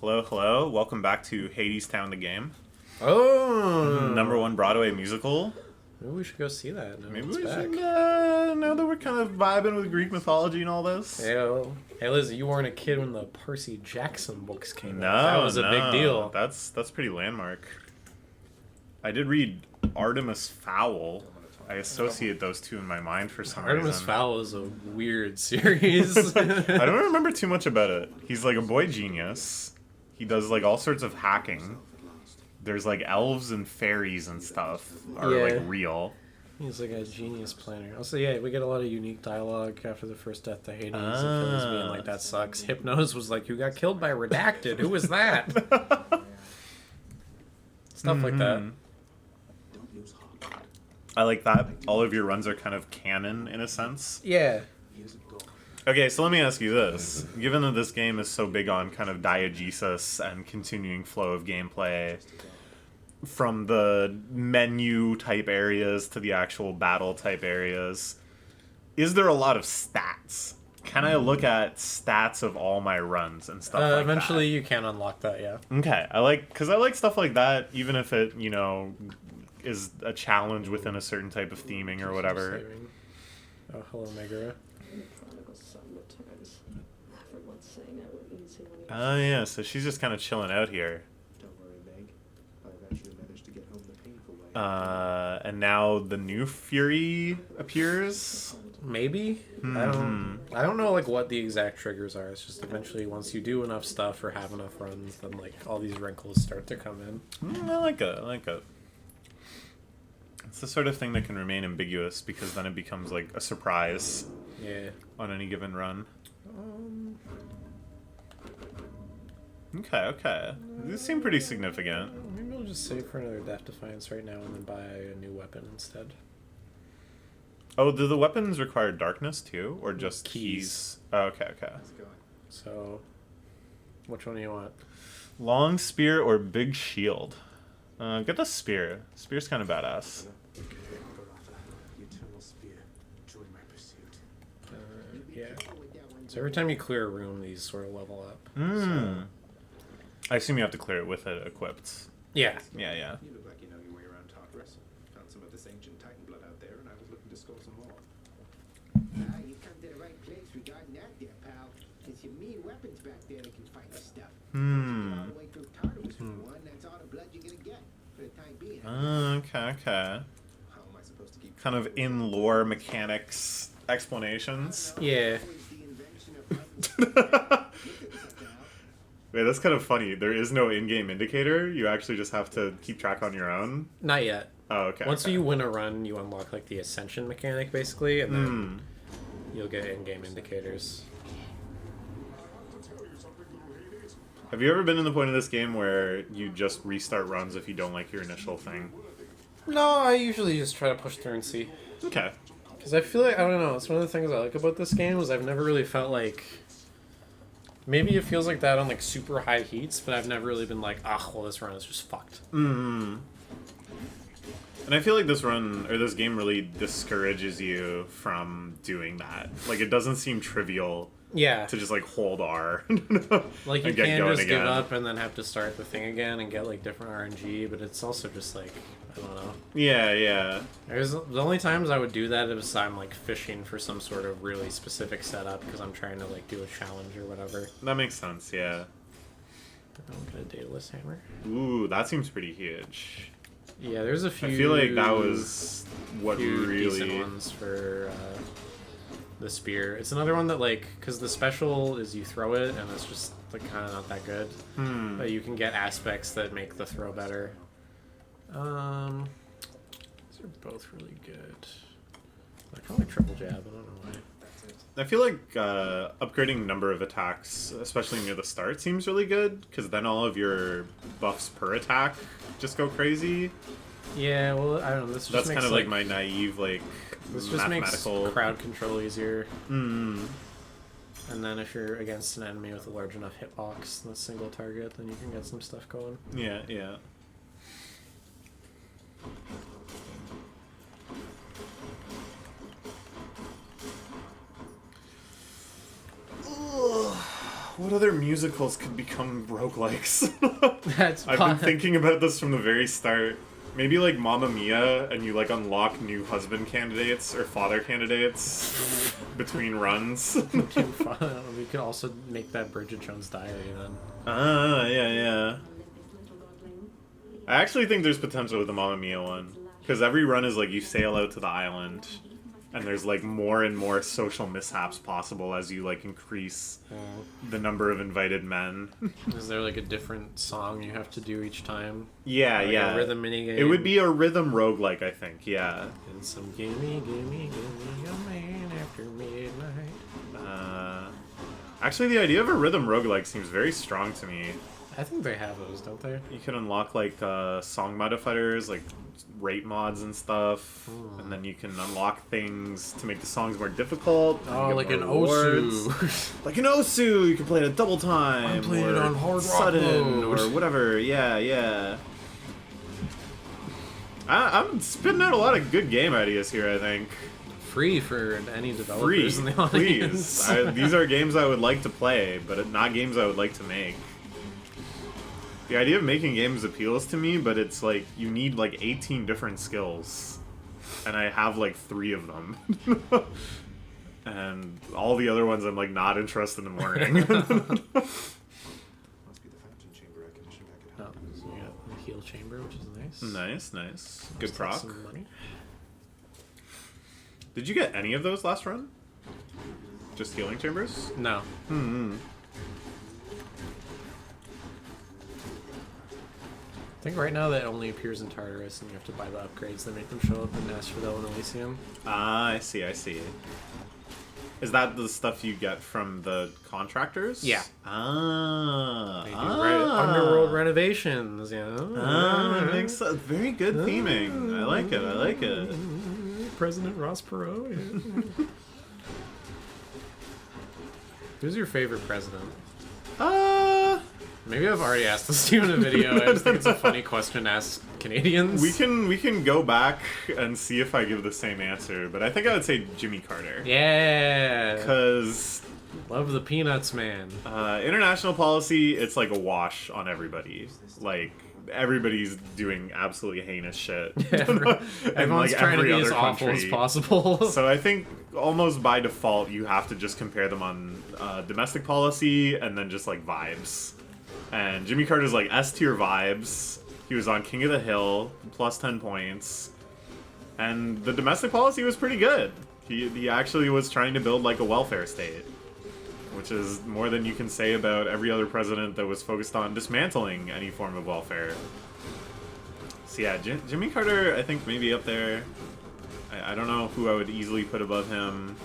Hello, hello. Welcome back to Hades Town the Game. Oh! #1 Broadway musical. Maybe we should go see that. Maybe we should, now that we're kind of vibing with Greek mythology and all this. Hey, Liz, you weren't a kid when the Percy Jackson books came No, out. That was a big deal. That's pretty landmark. I did read Artemis Fowl. I associate those two in my mind for some reason. Artemis Fowl is a weird series. I don't remember too much about it. He's like a boy genius. He does like all sorts of hacking. There's like elves and fairies and stuff are like real. He's like a genius planner. Also, yeah, we get a lot of unique dialogue after the first death to Hades. Achilles being like, that sucks. Hypnos was like, you got killed by Redacted. Who was that? Stuff like that. I like that. All of your runs are kind of canon in a sense. Yeah. Okay, so let me ask you this. Given that this game is so big on kind of diegesis and continuing flow of gameplay, from the menu type areas to the actual battle type areas, is there a lot of stats? Can I look at stats of all my runs and stuff like that? Eventually you can unlock that, yeah. Okay, I like stuff like that, even if it, you know, is a challenge within a certain type of theming or whatever. Oh, hello, Megara. Oh yeah, so she's just kind of chilling out here. And now the new Fury appears. Maybe. I don't know like what the exact triggers are. It's just eventually once you do enough stuff or have enough runs, then like all these wrinkles start to come in. I like it. It's the sort of thing that can remain ambiguous because then it becomes like a surprise. Yeah. On any given run. Okay. These seem pretty significant. Maybe I'll just save for another Death Defiance right now and then buy a new weapon instead. Oh, do the weapons require darkness too? Or just keys? Oh, okay. So, which one do you want? Long spear or big shield? Get the spear. Spear's kind of badass. Yeah. So every time you clear a room, these sort of level up. So. I assume you have to clear it with it equipped. Yeah. Yeah. You look like you know your way around Tartarus. Found some of this ancient Titan blood out there, and I was looking to score some more. You come to the right place regarding that there, pal. It's your mean weapons back there that can fight this stuff. All the way through Tartarus for one, that's all the blood you're gonna get for the time being. Okay. How am I supposed to keep Kind of in lore mechanics explanations. Yeah. Wait, that's kind of funny. There is no in-game indicator. You actually just have to keep track on your own. Not yet. Oh, okay. Once you win a run, you unlock like the ascension mechanic basically, and then you'll get in-game indicators. Have you ever been in the point of this game where you just restart runs if you don't like your initial thing? No, I usually just try to push through and see. Okay. Because I feel like, I don't know, it's one of the things I like about this game is I've never really felt like... Maybe it feels like that on like super high heats, but I've never really been like, well, this run is just fucked. And I feel like this run, or this game really discourages you from doing that. Like, it doesn't seem trivial Yeah. to just like hold R. Like, you and get can going just again. give up and then have to start the thing again and get like different RNG, but it's also just like, I don't know. Yeah. There's the only times I would do that is I'm like fishing for some sort of really specific setup because I'm trying to like do a challenge or whatever. That makes sense, yeah. I'll get a Daedalus hammer. Ooh, that seems pretty huge. Yeah, there's a few. I feel like that was what few really... decent ones for the spear. It's another one that like, because the special is you throw it and it's just like kind of not that good. But you can get aspects that make the throw better. These are both really good. I probably triple jab. I don't know why. I feel like upgrading number of attacks, especially near the start, seems really good, because then all of your buffs per attack just go crazy. Yeah, well, I don't know. This just That's makes, kind of like my naive, like, this just makes mathematical... crowd control easier. And then if you're against an enemy with a large enough hitbox and a single target, then you can get some stuff going. Yeah. What other musicals could become roguelikes? That's I've been thinking about this from the very start. Maybe like Mamma Mia, and you like unlock new husband candidates or father candidates between runs. We could also make that Bridget Jones' Diary then. Yeah. I actually think there's potential with the Mamma Mia one. Because every run is like you sail out to the island, and there's like more and more social mishaps possible as you like increase the number of invited men. Is there like a different song you have to do each time? Yeah, like yeah. A rhythm minigame? It would be a rhythm roguelike, I think, yeah. And some gimme a man after midnight. Actually, the idea of a rhythm roguelike seems very strong to me. I think they have those, don't they? You can unlock like song modifiers, like rate mods and stuff, and then you can unlock things to make the songs more difficult. Oh, like an rewards. Osu. Like an Osu, you can play it at double time. I'm playing it on hard rock sudden mode. or whatever. Yeah. I'm spitting out a lot of good game ideas here, I think. Free for any developers in the audience. Please. These are games I would like to play, but not games I would like to make. The idea of making games appeals to me, but it's like you need like 18 different skills, and I have like 3 of them. And all the other ones I'm like not interested in learning. Must be the fountain chamber recognition back at Oh, home. so you got the heal chamber, which is nice. Nice. Good Take proc. some money. Did you get any of those last run? Just healing chambers? No. I think right now that only appears in Tartarus, and you have to buy the upgrades that make them show up in Asphodel and Elysium. Ah, I see. Is that the stuff you get from the contractors? Yeah. Ah. They do underworld renovations, you know? That makes sense. Very good theming. I like it. President Ross Perot. Yeah. Who's your favorite president? Maybe I've already asked this to you in a video. I just think it's a funny question to ask Canadians. We can go back and see if I give the same answer, but I think I would say Jimmy Carter. Yeah. Because Love the peanuts, man. international policy, it's like a wash on everybody. Like everybody's doing absolutely heinous shit. Everyone's like, trying to every be as other awful as country. possible. So I think almost by default you have to just compare them on domestic policy and then just like vibes. And Jimmy Carter's like S tier vibes. He was on King of the Hill, plus 10 points. And the domestic policy was pretty good. He actually was trying to build like a welfare state, which is more than you can say about every other president that was focused on dismantling any form of welfare. So yeah, Jimmy Carter, I think maybe up there. I don't know who I would easily put above him.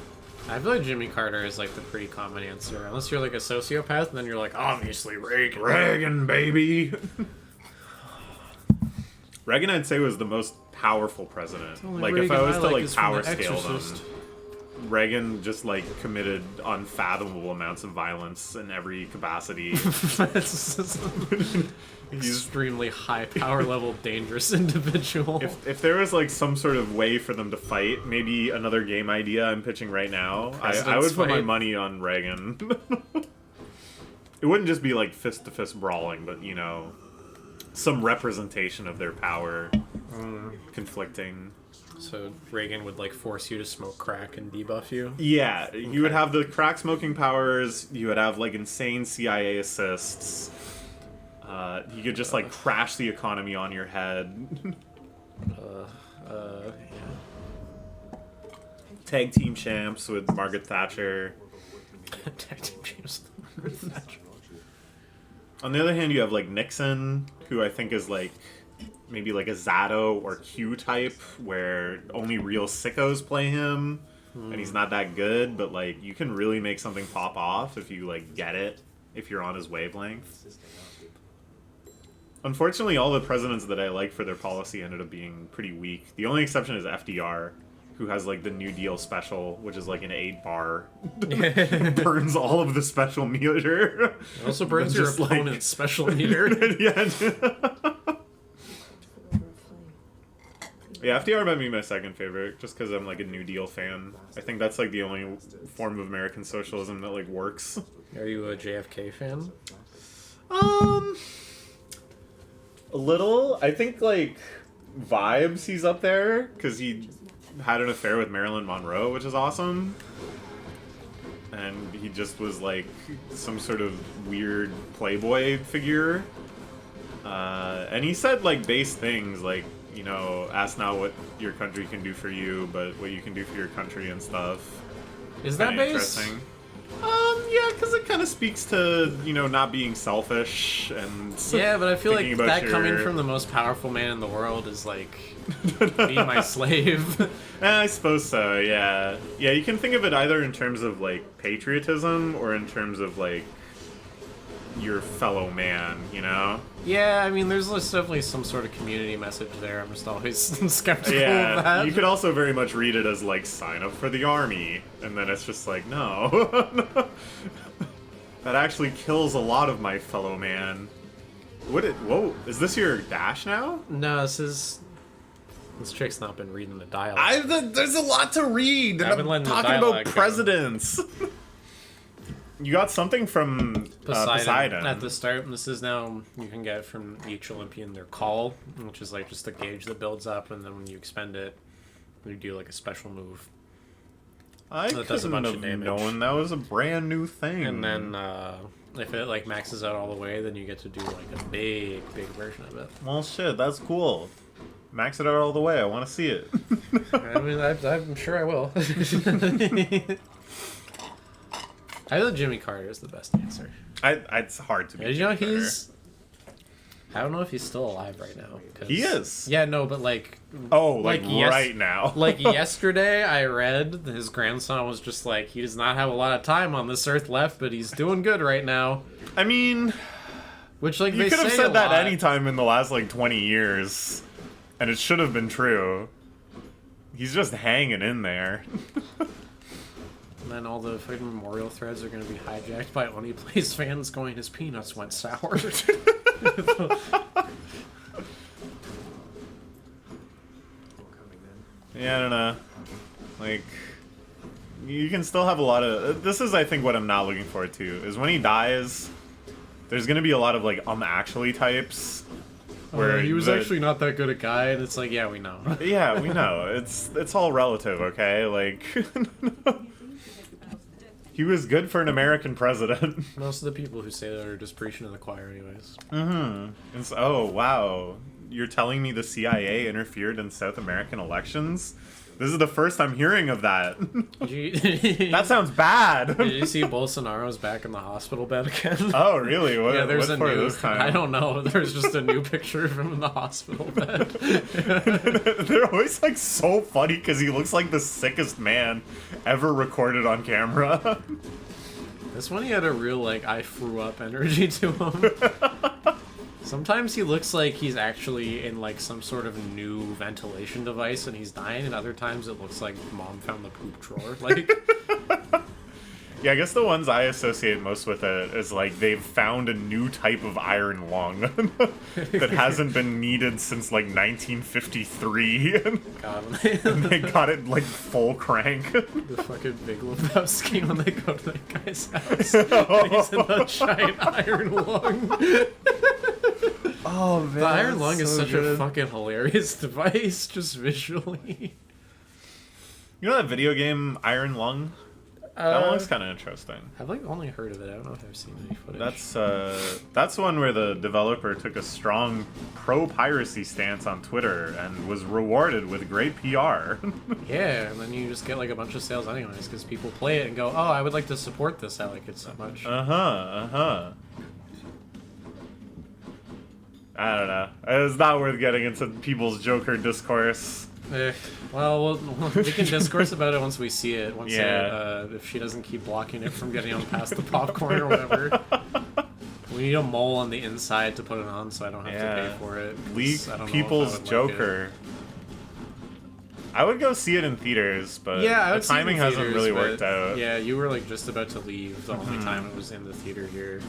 I feel like Jimmy Carter is like the pretty common answer. Unless you're like a sociopath, and then you're like, obviously Reagan. Reagan, baby! Reagan, I'd say, was the most powerful president. only Like, if I Reagan was I to, like like, is from power The scale them, Exorcist. Reagan just, like, committed unfathomable amounts of violence in every capacity. He's Extremely high power level, dangerous individual. If there was like some sort of way for them to fight, maybe another game idea I'm pitching right now, I would put my fight. money on Reagan. It wouldn't just be like fist to fist brawling, but you know, some representation of their power conflicting. So Reagan would like force you to smoke crack and debuff you. Yeah, you would have the crack smoking powers. You would have like insane CIA assists. He could just like crash the economy on your head. Yeah. Tag team champs with Margaret Thatcher. Tag team champs. On the other hand, you have like Nixon, who I think is like maybe like a Zato or Q type, where only real sickos play him, and he's not that good. But like you can really make something pop off if you like get it, if you're on his wavelength. Unfortunately, all the presidents that I like for their policy ended up being pretty weak. The only exception is FDR, who has like the New Deal special, which is like an 8-bar. Burns all of the special meter. It also burns your Just, like- opponent's special meter. Yeah. Yeah, FDR might be my second favorite, just because I'm like a New Deal fan. I think that's like the only form of American socialism that like works. Are you a JFK fan? A little. I think like vibes he's up there because he had an affair with Marilyn Monroe, which is awesome. And he just was like some sort of weird playboy figure. And he said like base things like, you know, ask not what your country can do for you, but what you can do for your country and stuff. Is that Kinda base? interesting. Yeah, because it kind of speaks to, you know, not being selfish and Yeah, but I feel like thinking that about coming your- from the most powerful man in the world is like, be my slave. I suppose so, yeah. Yeah, you can think of it either in terms of, like, patriotism or in terms of, like, your fellow man, you know? Yeah, I mean, there's definitely some sort of community message there. I'm just always skeptical of Yeah, that. you could also very much read it as, like, sign up for the army. And then it's just like, no. That actually kills a lot of my fellow man. Whoa, is this your dash now? No, this chick's not been reading the dialogue. There's a lot to read, and I've been I'm letting the talking dialogue about go. presidents. You got something from Poseidon. At the start. This is now you can get from each Olympian their call, which is like just a gauge that builds up, and then when you expend it, you do like a special move. I that does a couldn't bunch of have damage. known that was a brand new thing. And then if it like maxes out all the way, then you get to do like a big version of it. Well, shit, that's cool. Max it out all the way. I want to see it. I mean, I'm sure I will. I feel Jimmy Carter is the best answer. It's hard to be. You know, better. I don't know if he's still alive right now. 'Cause- He is. Yeah, no, but like... Oh, like yes- right now. Like yesterday, I read his grandson was just like, he does not have a lot of time on this earth left, but he's doing good right now. I mean, Which, like, you they could have say said a that lot. anytime in the last, like, 20 years. And it should have been true. He's just hanging in there. And then all the fucking memorial threads are going to be hijacked by Only Plays fans going, his peanuts went sour. Yeah, I don't know. Like, you can still have a lot of... This is, I think, what I'm not looking forward to. Is when he dies, there's going to be a lot of, like, actually types. Where he was actually not that good a guy, and it's like, yeah, we know. Yeah, we know. It's all relative, okay? Like... He was good for an American president. Most of the people who say that are just preaching to the choir anyways. Mm-hmm. And so, oh, wow. You're telling me the CIA interfered in South American elections? This is the first I'm hearing of that. That sounds bad. Did you see Bolsonaro's back in the hospital bed again? Oh, really? What, Yeah, there's what a for new. this time? I don't know. There's just a new picture of him in the hospital bed. They're always like so funny because he looks like the sickest man ever recorded on camera. This one, he had a real like I threw up energy to him. Sometimes he looks like he's actually in like some sort of new ventilation device and he's dying, and other times it looks like mom found the poop drawer. Like, Yeah, I guess the ones I associate most with it is like they've found a new type of iron lung that hasn't been needed since like 1953. God, And they got it like full crank. the fucking Big Lebowski when they go to that guy's house. And he's in the giant iron lung. Oh man, The iron lung is such a fucking hilarious device, just visually. You know that video game Iron Lung? That one looks kind of interesting. I've like only heard of it. I don't know if I've seen any footage. That's one where the developer took a strong pro-piracy stance on Twitter and was rewarded with great PR. Yeah, and then you just get like a bunch of sales anyways because people play it and go, "Oh, I would like to support this. I like it so much." I don't know. It's not worth getting into people's Joker discourse. Well, we can discourse about it once we see it. Once Yeah. if she doesn't keep blocking it from getting on past the popcorn or whatever. We need a mole on the inside to put it on so I don't have to pay for it. 'cause Leak I don't know if I people's would like Joker. I would go see it in theaters, but Yeah, I the would see it in timing hasn't theaters, really but worked out. Yeah, you were like just about to leave the only time it was in the theater here.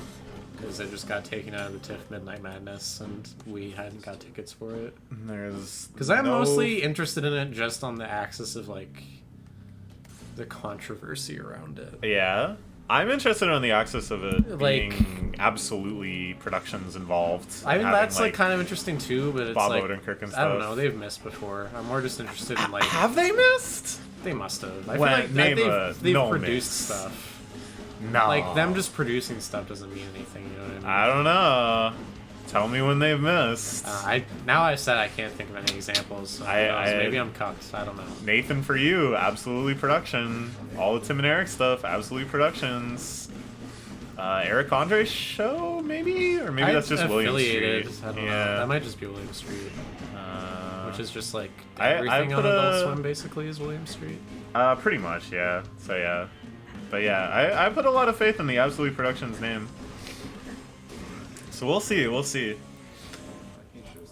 because it just got taken out of the TIFF Midnight Madness, and we hadn't got tickets for it. There's Because I'm mostly interested in it just on the axis of like the controversy around it. Yeah. I'm interested on the axis of it Like- being absolutely productions involved. I mean, having, that's like kind of interesting too, but it's Bob like Odenkirk and I don't stuff. know. They've missed before. I'm more just interested in like Have they missed? they must have. I Well, feel like name they've no produced miss. stuff. No. Like them just producing stuff doesn't mean anything. You know what I mean? I don't know. Tell me when they've missed. I said I can't think of any examples. So who knows? Maybe I'm cucked. I don't know. Nathan, for you, absolutely production. All the Tim and Eric stuff, absolutely productions. Eric Andre's show, maybe? Or maybe that's just William affiliated. Street. I don't know. That might just be William Street, which is just like everything on put Adult Swim basically is William Street. Pretty much, yeah. So, yeah. But, yeah, I put a lot of faith in the Absolute Productions name. So, we'll see.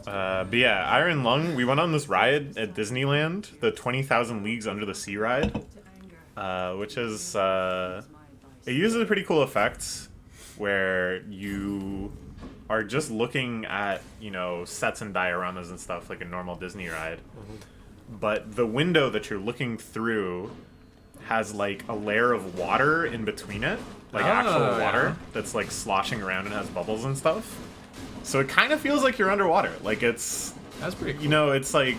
But, yeah, Iron Lung, we went on this ride at Disneyland, the 20,000 Leagues Under the Sea ride, which is... it uses a pretty cool effect where you are just looking at, you know, sets and dioramas and stuff like a normal Disney ride. Mm-hmm. But the window that you're looking through has like a layer of water in between it, like actual water that's like sloshing around and has bubbles and stuff. So it kind of feels like you're underwater. Like that's pretty cool. You know, it's like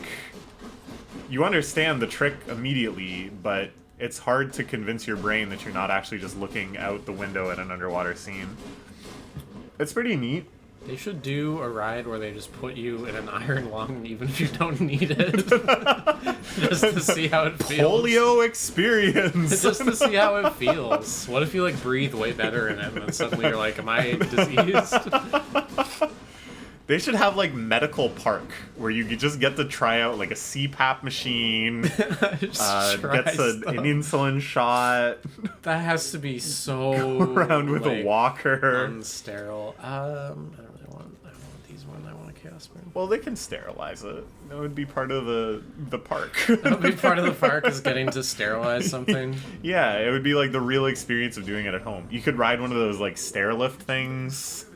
you understand the trick immediately, but it's hard to convince your brain that you're not actually just looking out the window at an underwater scene. It's pretty neat. They should do a ride where they just put you in an iron lung even if you don't need it. Just to see how it feels. Polio experience. Just to see how it feels. What if you like breathe way better in it and then suddenly you're like, am I diseased? They should have like medical park where you just get to try out like a CPAP machine, gets an insulin shot, that has to be so go around with a walker. Unsterile. I don't really want these one. I want a chaos burn. Well, they can sterilize it. That would be part of the park. That would be part of the park is getting to sterilize something. Yeah, it would be like the real experience of doing it at home. You could ride one of those like stair lift things.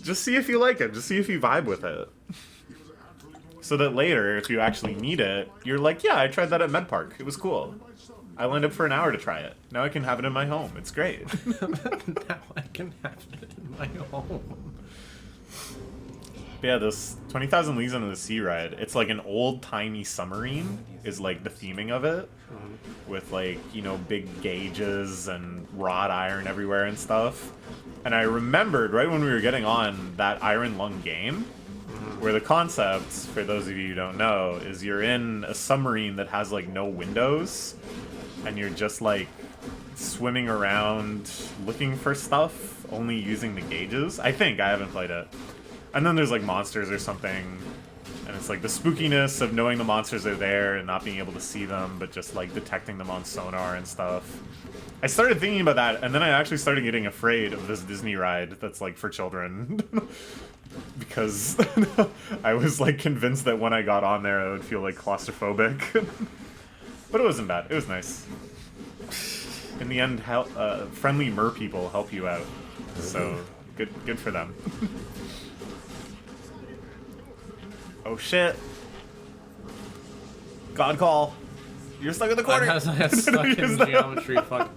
Just see if you like it. Just see if you vibe with it. So that later, if you actually need it, you're like, yeah, I tried that at Med Park. It was cool. I lined up for an hour to try it. Now I can have it in my home. It's great. Now I can have it in my home. Yeah, this 20,000 Leagues Under the Sea ride, it's like an old-timey submarine is like the theming of it. With like, you know, big gauges and wrought iron everywhere and stuff. And I remembered right when we were getting on that Iron Lung game, where the concept, for those of you who don't know, is you're in a submarine that has like no windows, and you're just like swimming around looking for stuff, only using the gauges. I think, I haven't played it. And then there's like monsters or something, and it's like the spookiness of knowing the monsters are there and not being able to see them, but just like detecting them on sonar and stuff. I started thinking about that, and then I actually started getting afraid of this Disney ride that's like for children. Because I was like convinced that when I got on there I would feel like claustrophobic. But it wasn't bad. It was nice. In the end, friendly mer people help you out. So good for them. Oh shit. God call. You're stuck in the corner. I got stuck in geometry. Fuck.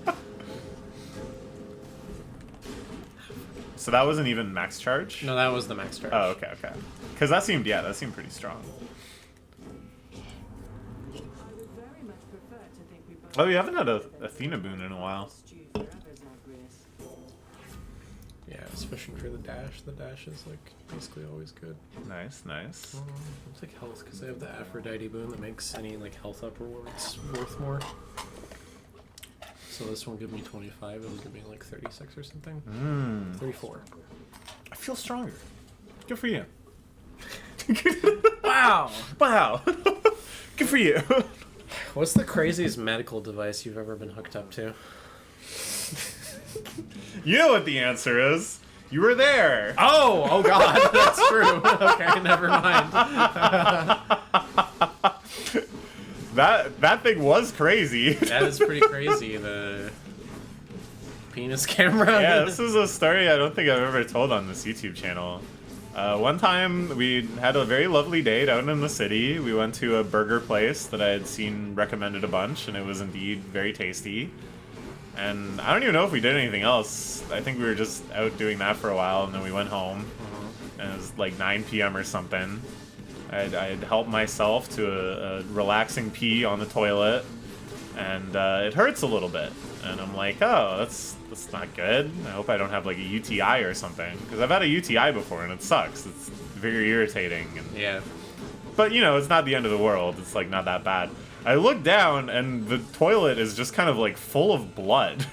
So that wasn't even max charge? No, that was the max charge. Oh, okay. Because that seemed pretty strong. Oh, you haven't had a Athena boon in a while. Yeah, especially for the dash. The dash is like basically always good. Nice. It's like health because I have the Aphrodite boon that makes any like health up rewards worth more. So this won't give me 25. It'll give me like 36 or something. 34. I feel stronger. Good for you. Wow. Good for you. What's the craziest medical device you've ever been hooked up to? You know what the answer is. You were there. Oh God, that's true. Okay, never mind. That thing was crazy. That is pretty crazy. penis camera. Yeah, this is a story I don't think I've ever told on this YouTube channel. One time we had a very lovely date out in the city. We went to a burger place that I had seen recommended a bunch, and it was indeed very tasty. And I don't even know if we did anything else. I think we were just out doing that for a while, and then we went home. And it was like 9 p.m. or something. I'd helped myself to a relaxing pee on the toilet, and it hurts a little bit. And I'm like, oh, that's not good. I hope I don't have like a UTI or something, because I've had a UTI before and it sucks. It's very irritating. And, Yeah. but you know, it's not the end of the world. It's like not that bad. I look down and the toilet is just kind of like full of blood.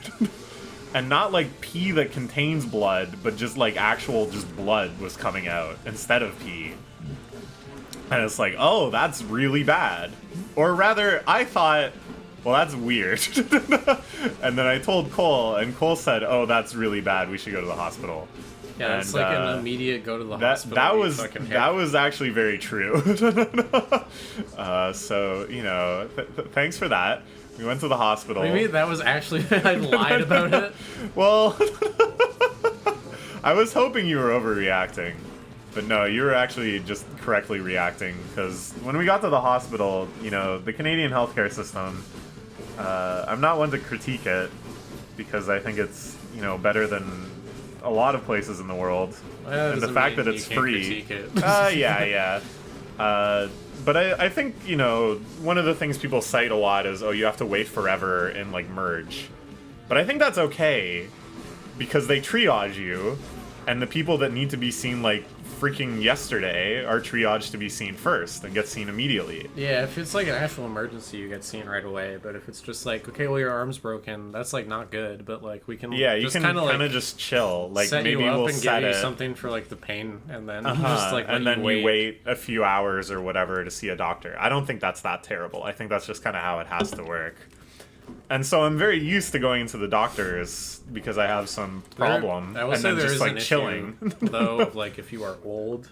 And not like pee that contains blood, but just like actual just blood was coming out instead of pee. And it's like, oh, that's really bad. Or rather, I thought, well, that's weird. And then I told Cole, and Cole said, oh, that's really bad. We should go to the hospital. Yeah, it's And, like an immediate go to the hospital. That was actually very true. So, you know, thanks for that. We went to the hospital. Maybe that was actually I lied about it. Well, I was hoping you were overreacting. But no, you were actually just correctly reacting, because when we got to the hospital, you know, the Canadian healthcare system, I'm not one to critique it, because I think it's, you know, better than a lot of places in the world. Well, and the fact that it's free. Yeah. But I think, you know, one of the things people cite a lot is, oh, you have to wait forever in, like, Merge. But I think that's okay, because they triage you, and the people that need to be seen, like, freaking yesterday are triaged to be seen first and get seen immediately. Yeah, if it's like an actual emergency, you get seen right away. But if it's just like, okay, well, your arm's broken, that's like not good. But like we can, yeah, you just can kind of like just chill. Like set maybe you up we'll and set give you it, something for like the pain, and then just like and then you wait a few hours or whatever to see a doctor. I don't think that's that terrible. I think that's just kind of how it has to work. And so I'm very used to going into the doctors because I have some problem, I will and say then there just is like an chilling. issue, though, of like if you are old,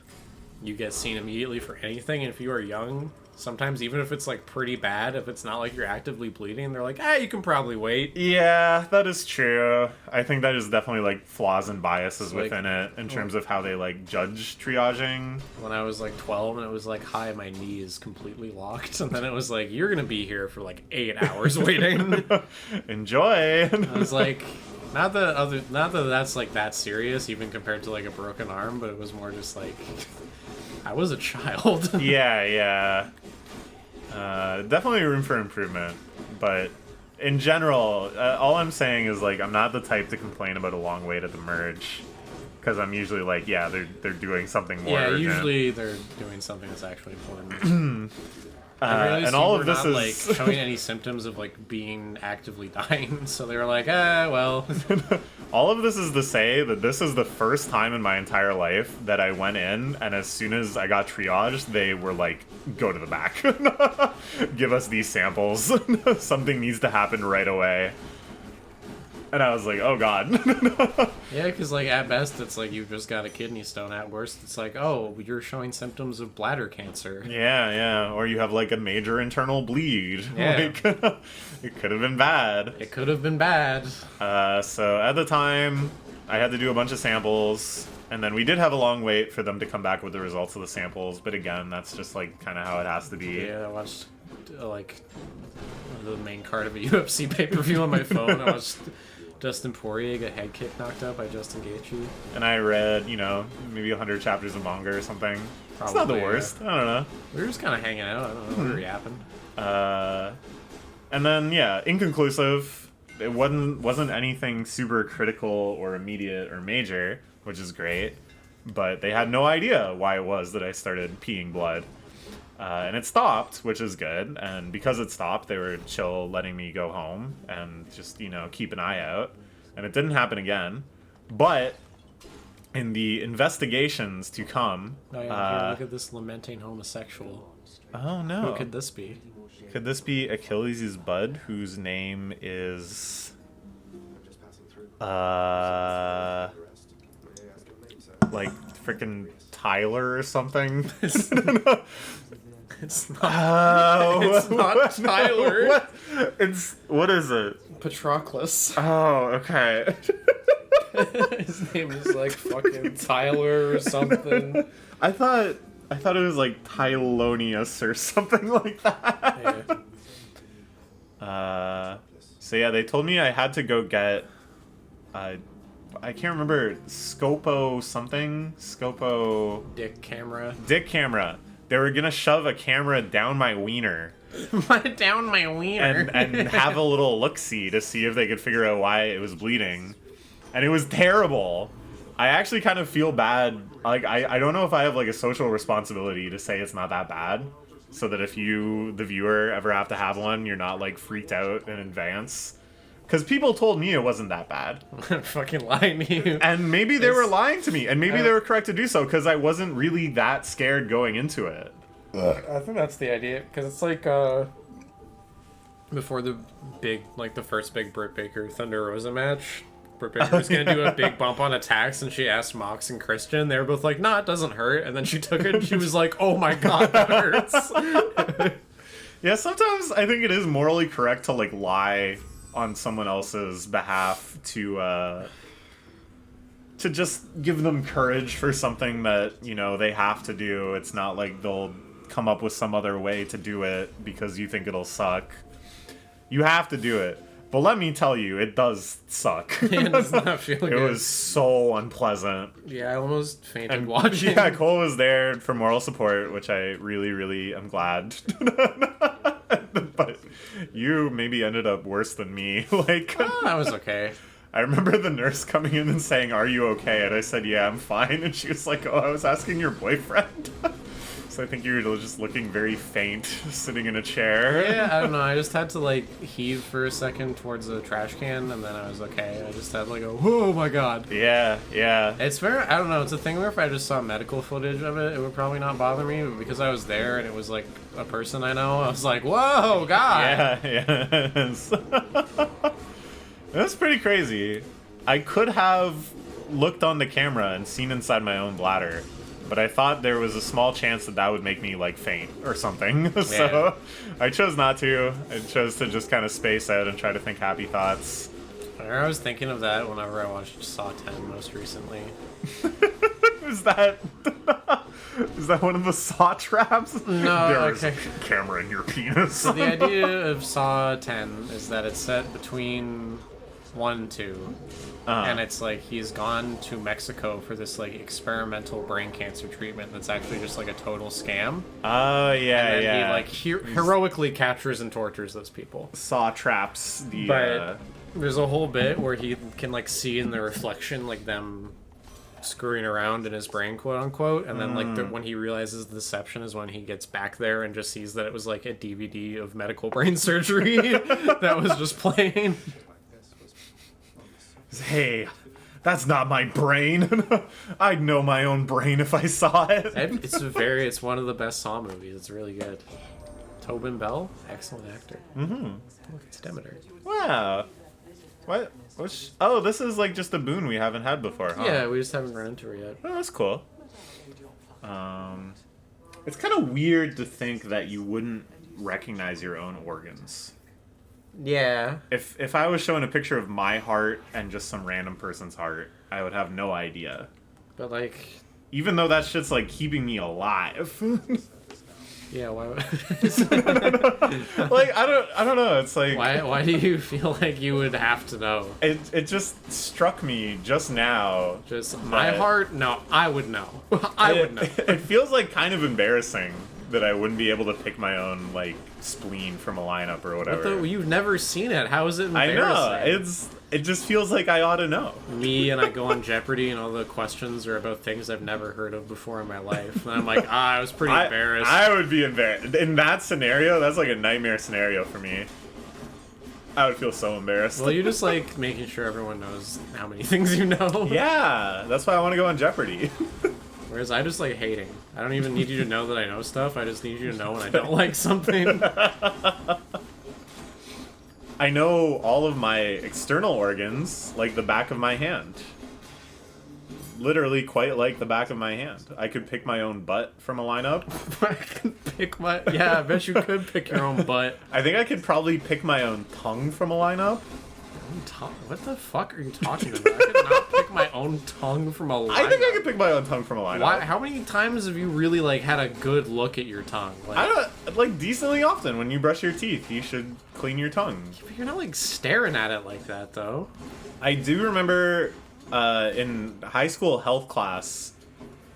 you get seen immediately for anything, and if you are young, sometimes even if it's like pretty bad, if it's not like you're actively bleeding, they're like, you can probably wait. Yeah, that is true. I think that is definitely like flaws and biases Like, within it in terms of how they like judge triaging. When I was like 12 and it was like, hi, my knee is completely locked, and then it was like, you're gonna be here for like 8 hours waiting. Enjoy. I was like, not that that's like that serious even compared to like a broken arm, but it was more just like I was a child. Yeah. Definitely room for improvement, but in general, all I'm saying is like I'm not the type to complain about a long wait at the Merge, because I'm usually like, yeah, they're doing something more. Yeah, urgent. Usually they're doing something that's actually important. And all of this not, is like showing any symptoms of like being actively dying, so they were like, well. all of this is to say that this is the first time in my entire life that I went in, and as soon as I got triaged, they were like, go to the back. Give us these samples. Something needs to happen right away. And I was like, oh god. Yeah, because like at best it's like you've just got a kidney stone. At worst it's like, oh, you're showing symptoms of bladder cancer. Yeah. Or you have like a major internal bleed. Yeah. Like, it could have been bad. It could have been bad. So at the time, I had to do a bunch of samples, and then we did have a long wait for them to come back with the results of the samples. But again, that's just like kind of how it has to be. Yeah, I watched like the main card of a UFC pay-per-view on my phone. I watched Dustin Poirier get head kick knocked out by Justin Gaethje. And I read, maybe 100 chapters of manga or something. It's not the worst. I don't know. We were just kind of hanging out. I don't know. We were yapping. And then, yeah, inconclusive. It wasn't anything super critical or immediate or major, which is great. But they had no idea why it was that I started peeing blood. And it stopped, which is good. And because it stopped, they were chill letting me go home and just, keep an eye out. And it didn't happen again. But in the investigations to come... Oh, yeah, here, look at this lamenting homosexual. Oh, no. Who could this be? Could this be Achilles' bud, whose name is... like, frickin' Tyler or something? It's not. It's not Tyler. What is it? Patroclus. Oh, okay. His name is like fucking Tyler or something. I thought it was like Tylonius or something like that. Yeah. So yeah, they told me I had to go get I can't remember, Scopo something? Scopo Dick camera. Dick camera. They were gonna shove a camera down my wiener Down my wiener. and have a little look-see to see if they could figure out why it was bleeding. And it was terrible. I actually kind of feel bad. Like, I don't know if I have, like, a social responsibility to say it's not that bad. So that if you, the viewer, ever have to have one, you're not, like, freaked out in advance. Because people told me it wasn't that bad. Fucking lying to you. And maybe they were lying to me. And maybe they were correct to do so, because I wasn't really that scared going into it. I think that's the idea, because it's like, before the big, like, the first big Britt Baker Thunder Rosa match, Britt Baker was gonna do a big bump on attacks, and she asked Mox and Christian. They were both like, "Nah, it doesn't hurt." And then she took it, and she was like, "Oh my god, that hurts." Yeah, sometimes I think it is morally correct to, like, lie on someone else's behalf to just give them courage for something that, you know, they have to do. It's not like they'll come up with some other way to do it because you think it'll suck. You have to do it. But let me tell you, it does suck. It does not feel good. It was so unpleasant. Yeah, I almost fainted And watching. yeah, Cole was there for moral support, which I really, really am glad. But you maybe ended up worse than me. Like, Oh, that was okay. I remember the nurse coming in and saying, "Are you okay?" And I said, "Yeah, I'm fine." And she was like, "Oh, I was asking your boyfriend." So I think you were just looking very faint, sitting in a chair. Yeah, I don't know. I just had to like heave for a second towards a trash can, and then I was okay. I just had like a oh my god. Yeah, yeah. It's fair. I don't know. It's a thing where if I just saw medical footage of it, it would probably not bother me. But because I was there and it was like a person I know, I was like, whoa, god. Yeah, yes. That's pretty crazy. I could have looked on the camera and seen inside my own bladder, but I thought there was a small chance that that would make me, like, faint or something. So I chose not to. I chose to just kind of space out and try to think happy thoughts. I was thinking of that whenever I watched Saw 10 most recently. Is that one of the saw traps? No, There's okay. a camera in your penis. So the idea of Saw 10 is that it's set between 1 and 2. And it's like he's gone to Mexico for this like experimental brain cancer treatment that's actually just like a total scam. Oh, yeah, And then yeah. he like heroically captures and tortures those people. Saw traps the... But there's a whole bit where he can like see in the reflection like them screwing around in his brain, quote unquote, and then like when he realizes the deception is when he gets back there and just sees that it was like a DVD of medical brain surgery that was just playing. Hey, that's not my brain. I'd know my own brain if I saw it. It's one of the best Saw movies. It's really good. Tobin Bell, excellent actor. Mm-hmm. Look, it's Demeter. Wow. What? Oh, this is like just a boon we haven't had before, huh? Yeah, we just haven't run into her yet. Oh, that's cool. It's kind of weird to think that you wouldn't recognize your own organs. Yeah. If I was showing a picture of my heart and just some random person's heart, I would have no idea. But like, Even though that shit's like keeping me alive. yeah, why? Like I don't know. It's like Why do you feel like you would have to know? it just struck me just now. Just my that- heart? No, I would know. I would know. It feels like kind of embarrassing that I wouldn't be able to pick my own like spleen from a lineup or whatever. You've never seen it. How is it I embarrassing? know. It just feels like I ought to know. Me and I go on Jeopardy and all the questions are about things I've never heard of before in my life. And I'm like, I was pretty embarrassed. I would be embarrassed. In that scenario, that's like a nightmare scenario for me. I would feel so embarrassed. Well, you just like making sure everyone knows how many things you know. Yeah, that's why I want to go on Jeopardy. Whereas I just like hating. I don't even need you to know that I know stuff. I just need you to know when I don't like something. I know all of my external organs like the back of my hand. Literally quite like the back of my hand. I could pick my own butt from a lineup. I can pick my... Yeah, I bet you could pick your own butt. I think I could probably pick my own tongue from a lineup. tongue? What the fuck are you talking about? I could not pick my own tongue from a lineup. I think I could pick my own tongue from a lineup. Why, how many times have you really like had a good look at your tongue? Like, I don't like decently often when you brush your teeth. You should clean your tongue. you're not like staring at it like that though. I do remember in high school health class.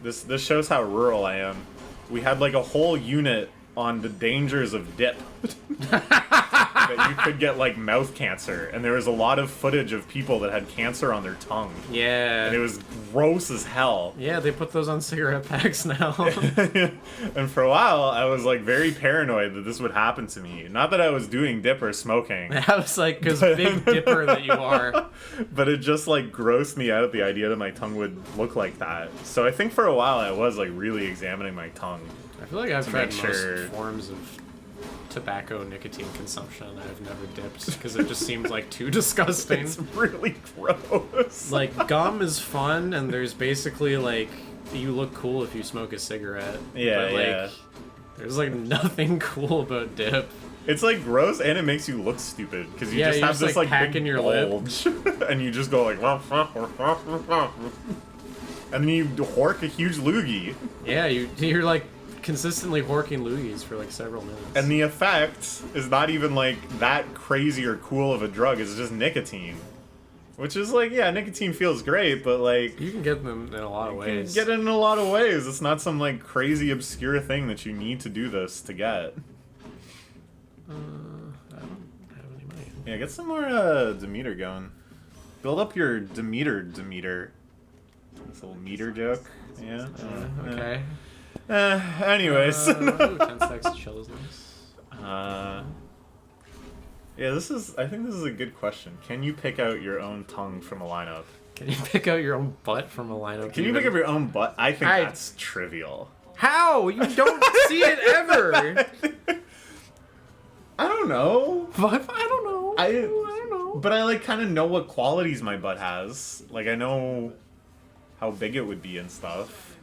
This shows how rural I am. We had like a whole unit on the dangers of dip. That you could get like mouth cancer, and there was a lot of footage of people that had cancer on their tongue. Yeah. And it was gross as hell. Yeah, they put those on cigarette packs now. And for a while, I was like very paranoid that this would happen to me. Not that I was doing dip or smoking. I was like, because big dipper that you are. But it just like grossed me out, the idea that my tongue would look like that. So I think for a while I was like really examining my tongue. I feel like I've tried make most sure- forms of tobacco nicotine consumption. I've never dipped because it just seems like too disgusting. It's really gross. Like, gum is fun, and there's basically like you look cool if you smoke a cigarette. Yeah, but, like, yeah. There's like nothing cool about dip. It's like gross, and it makes you look stupid because you Yeah, just you have just, this like, like pack big in your lip. bulge, and you just go like, and then you hork a huge loogie, Yeah, you're like consistently horking loogies for like several minutes. and the effect is not even like that crazy or cool of a drug. It's just nicotine, which is like, yeah, nicotine feels great, but like you can get them in a lot of you can ways. get it in a lot of ways. It's not some like crazy obscure thing that you need to do this to get. I don't have any money. Yeah, get some more Demeter going. Build up your Demeter. This little meter joke. Yeah. Okay. Anyways. Ooh, 10 stacks of shell is nice. Yeah, I think this is a good question. Can you pick out your own tongue from a lineup? Can you pick out your own butt from a lineup? Can you pick up your own butt? I think I- that's trivial. How? You don't see it ever. I don't know. What? I don't know. I don't know. But I like kind of know what qualities my butt has. Like I know how big it would be and stuff.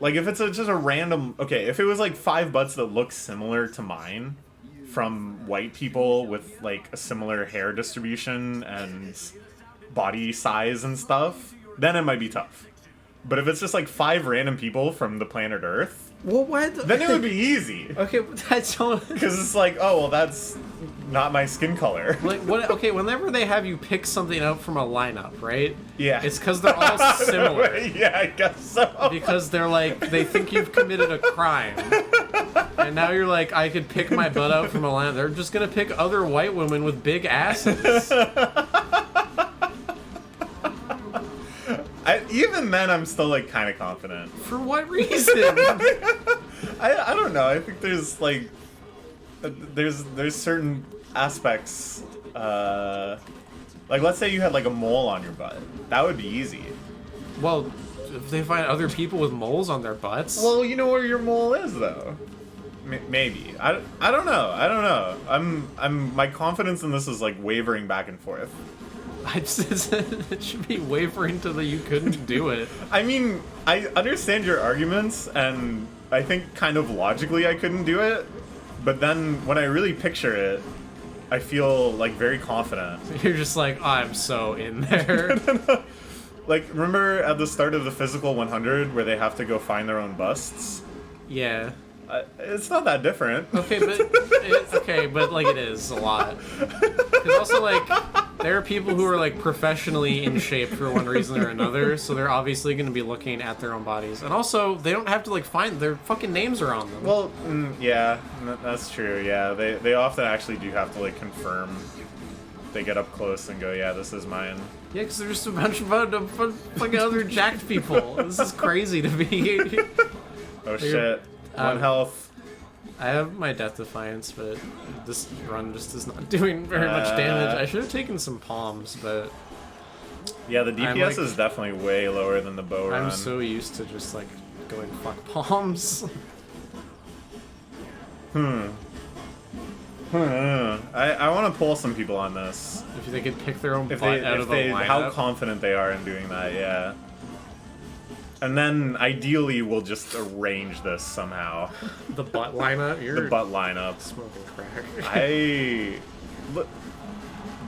Like if it's just a random, okay, if it was like 5 butts that look similar to mine from white people with like a similar hair distribution and body size and stuff, then it might be tough. But if it's just like 5 random people from the planet Earth, Well, what? then it would be easy. Okay, that's so. Because it's like, oh, well, that's not my skin color. Like what? Okay, whenever they have you pick something out from a lineup, right? Yeah. It's because they're all similar. Yeah, I guess so. Because they're like they think you've committed a crime, and now you're like, I could pick my butt out from a lineup. They're just gonna pick other white women with big asses. Even then, I'm still like kind of confident. For what reason? I don't know. I think there's like there's certain aspects. Like let's say you had like a mole on your butt. That would be easy. Well, if they find other people with moles on their butts. Well, you know where your mole is though. Maybe. I don't know. I don't know. My confidence in this is like wavering back and forth. It should be wavering to the you couldn't do it. I mean, I understand your arguments, and I think kind of logically I couldn't do it. But then when I really picture it, I feel like very confident. You're just like, I'm so in there. Like, remember at the start of the Physical 100 where they have to go find their own busts? Yeah. It's not that different. Okay, but like it is a lot. Because also like there are people who are like professionally in shape for one reason or another, so they're obviously going to be looking at their own bodies, and also they don't have to like find their fucking names are on them. Well, yeah, that's true. Yeah, they often actually do have to like confirm. They get up close and go, yeah, this is mine. Yeah, because they're just a bunch of fucking other jacked people. This is crazy to me. Oh shit. One health. I have my Death Defiance, but this run just is not doing very much damage. I should have taken some palms, but Yeah, the DPS like- is definitely way lower than the bow run. I'm so used to just like going fuck palms. I want to pull some people on this. If they could pick their own If butt they, out if of the they, lineup. how confident they are in doing that, yeah. And then ideally we'll just arrange this somehow. The butt lineup? You're The butt lineup. smoking crack. I look.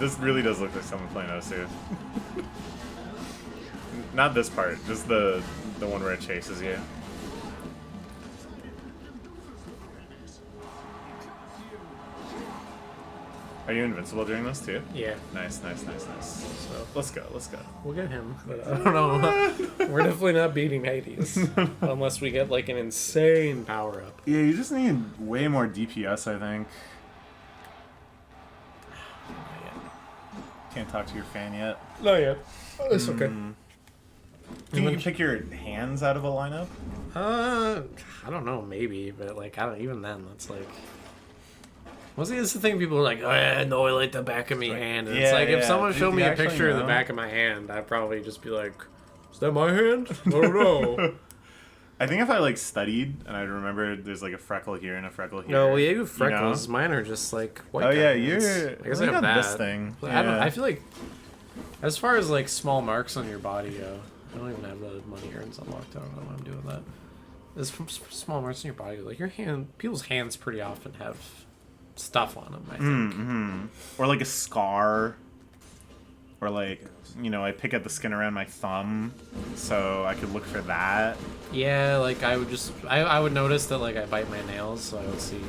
This really does look like someone playing OSU. Not this part, just the one where it chases you. Are you invincible during this too? Yeah. Nice. So Let's go. we'll get him, but I don't know. We're definitely not beating Hades unless we get like an insane power up. Yeah, you just need way more DPS, I think. Can't talk to your fan yet. Not yet. It's okay. Can you pick your hands out of a lineup? I don't know, maybe, but like I don't. Even then, that's like. Mostly it's the thing people are like, oh yeah, no, I like the back of my hand. And it's like, if someone showed me a picture of the back of my hand, I'd probably just be like, is that my hand? I don't know. I think if I like studied and I remember there's like a freckle here and a freckle here. No, well, yeah, you have freckles. You know? Mine are just like white. Oh yeah, guys. you're. I guess you I have got that. this thing. But Yeah. I don't. I feel like, as far as like small marks on your body go, I don't even have the money earns unlocked. I don't know why I'm doing that. There's small marks on your body. Like your hand, people's hands pretty often have stuff on them, I think. Mm-hmm. Or like a scar. Or like, you know, I pick at the skin around my thumb, so I could look for that. Yeah, like I would just, I would notice that like I bite my nails, so I would see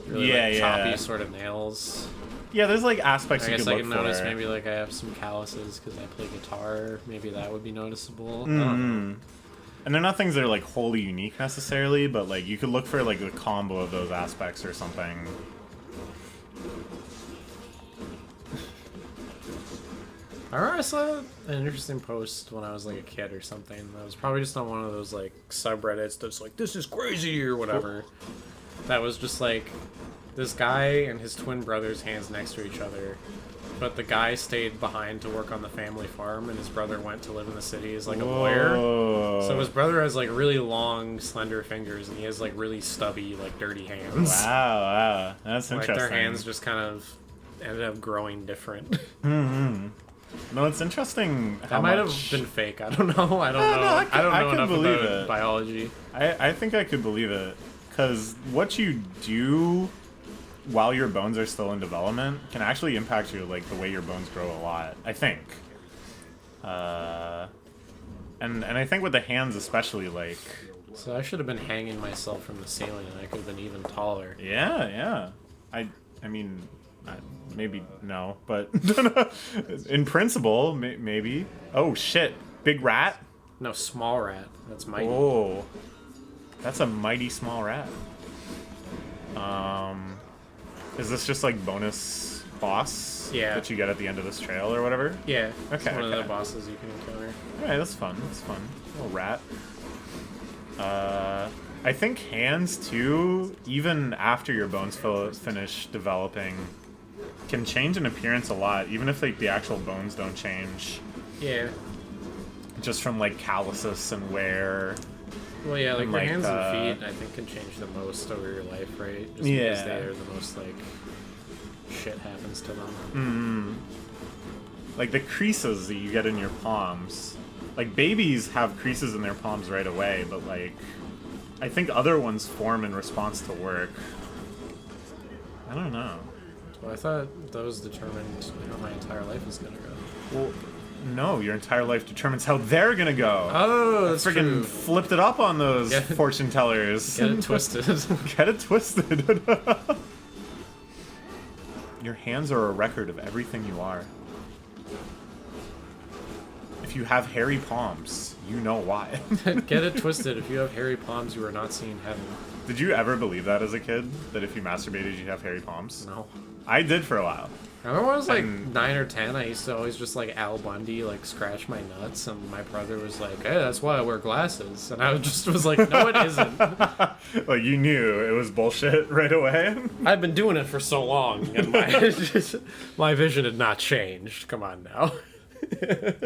really like choppy sort of nails. Yeah, there's like aspects I you guess could I look can for. notice maybe like I have some calluses because I play guitar. Maybe that would be noticeable. I don't Mm-hmm. know. And they're not things that are like wholly unique necessarily, but like you could look for like the combo of those aspects or something. I remember I saw an interesting post when I was like a kid or something. That was probably just on one of those like subreddits that's like, this is crazy or whatever. That was just like this guy and his twin brother's hands next to each other. But the guy stayed behind to work on the family farm, and his brother went to live in the city as like a lawyer. So his brother has like really long, slender fingers, and he has like really stubby, like dirty hands. Wow, that's Like interesting. their hands just kind of ended up growing different. Mm-hmm. No, it's interesting. That might have been fake. I don't know. I don't know. I don't know enough believe about it. biology. I think I could believe it, because what you do while your bones are still in development can actually impact you, like the way your bones grow a lot, I think. And I think with the hands especially, like... So I should have been hanging myself from the ceiling, and I could have been even taller. Yeah. I mean, maybe no, but in principle, maybe. Oh shit, big rat. No, small rat. That's mighty. Oh, that's a mighty small rat. Is this just like bonus boss? Yeah. That you get at the end of this trail or whatever? Yeah. It's Okay, one of okay. the bosses you can encounter. Alright, that's fun. Little rat. I think hands too, even after your bones finish developing, can change in appearance a lot, even if like the actual bones don't change. Yeah. Just from like calluses and wear. Well, yeah, like And, your like, hands and feet, I think, can change the most over your life, right? Just because Yeah. they are the most, like, shit happens to them. Like the creases that you get in your palms. Like babies have creases in their palms right away, but like I think other ones form in response to work. I don't know. Well, I thought those determined how my entire life is gonna go. Well, no, your entire life determines how they're gonna go. Oh, that's Freaking true. flipped it up on those Yeah. fortune tellers. Get it twisted. Get it twisted. Your hands are a record of everything you are. If you have hairy palms, you know why. Get it twisted. If you have hairy palms, you are not seeing heaven. Did you ever believe that as a kid? That if you masturbated, you'd have hairy palms? No. I did for a while. I remember when I was like And- 9 or 10, I used to always just like Al Bundy, like scratch my nuts, and my brother was like, hey, that's why I wear glasses. And I just was like, no, it isn't. Like, you knew it was bullshit right away? I've been doing it for so long, and my vision had not changed. Come on now.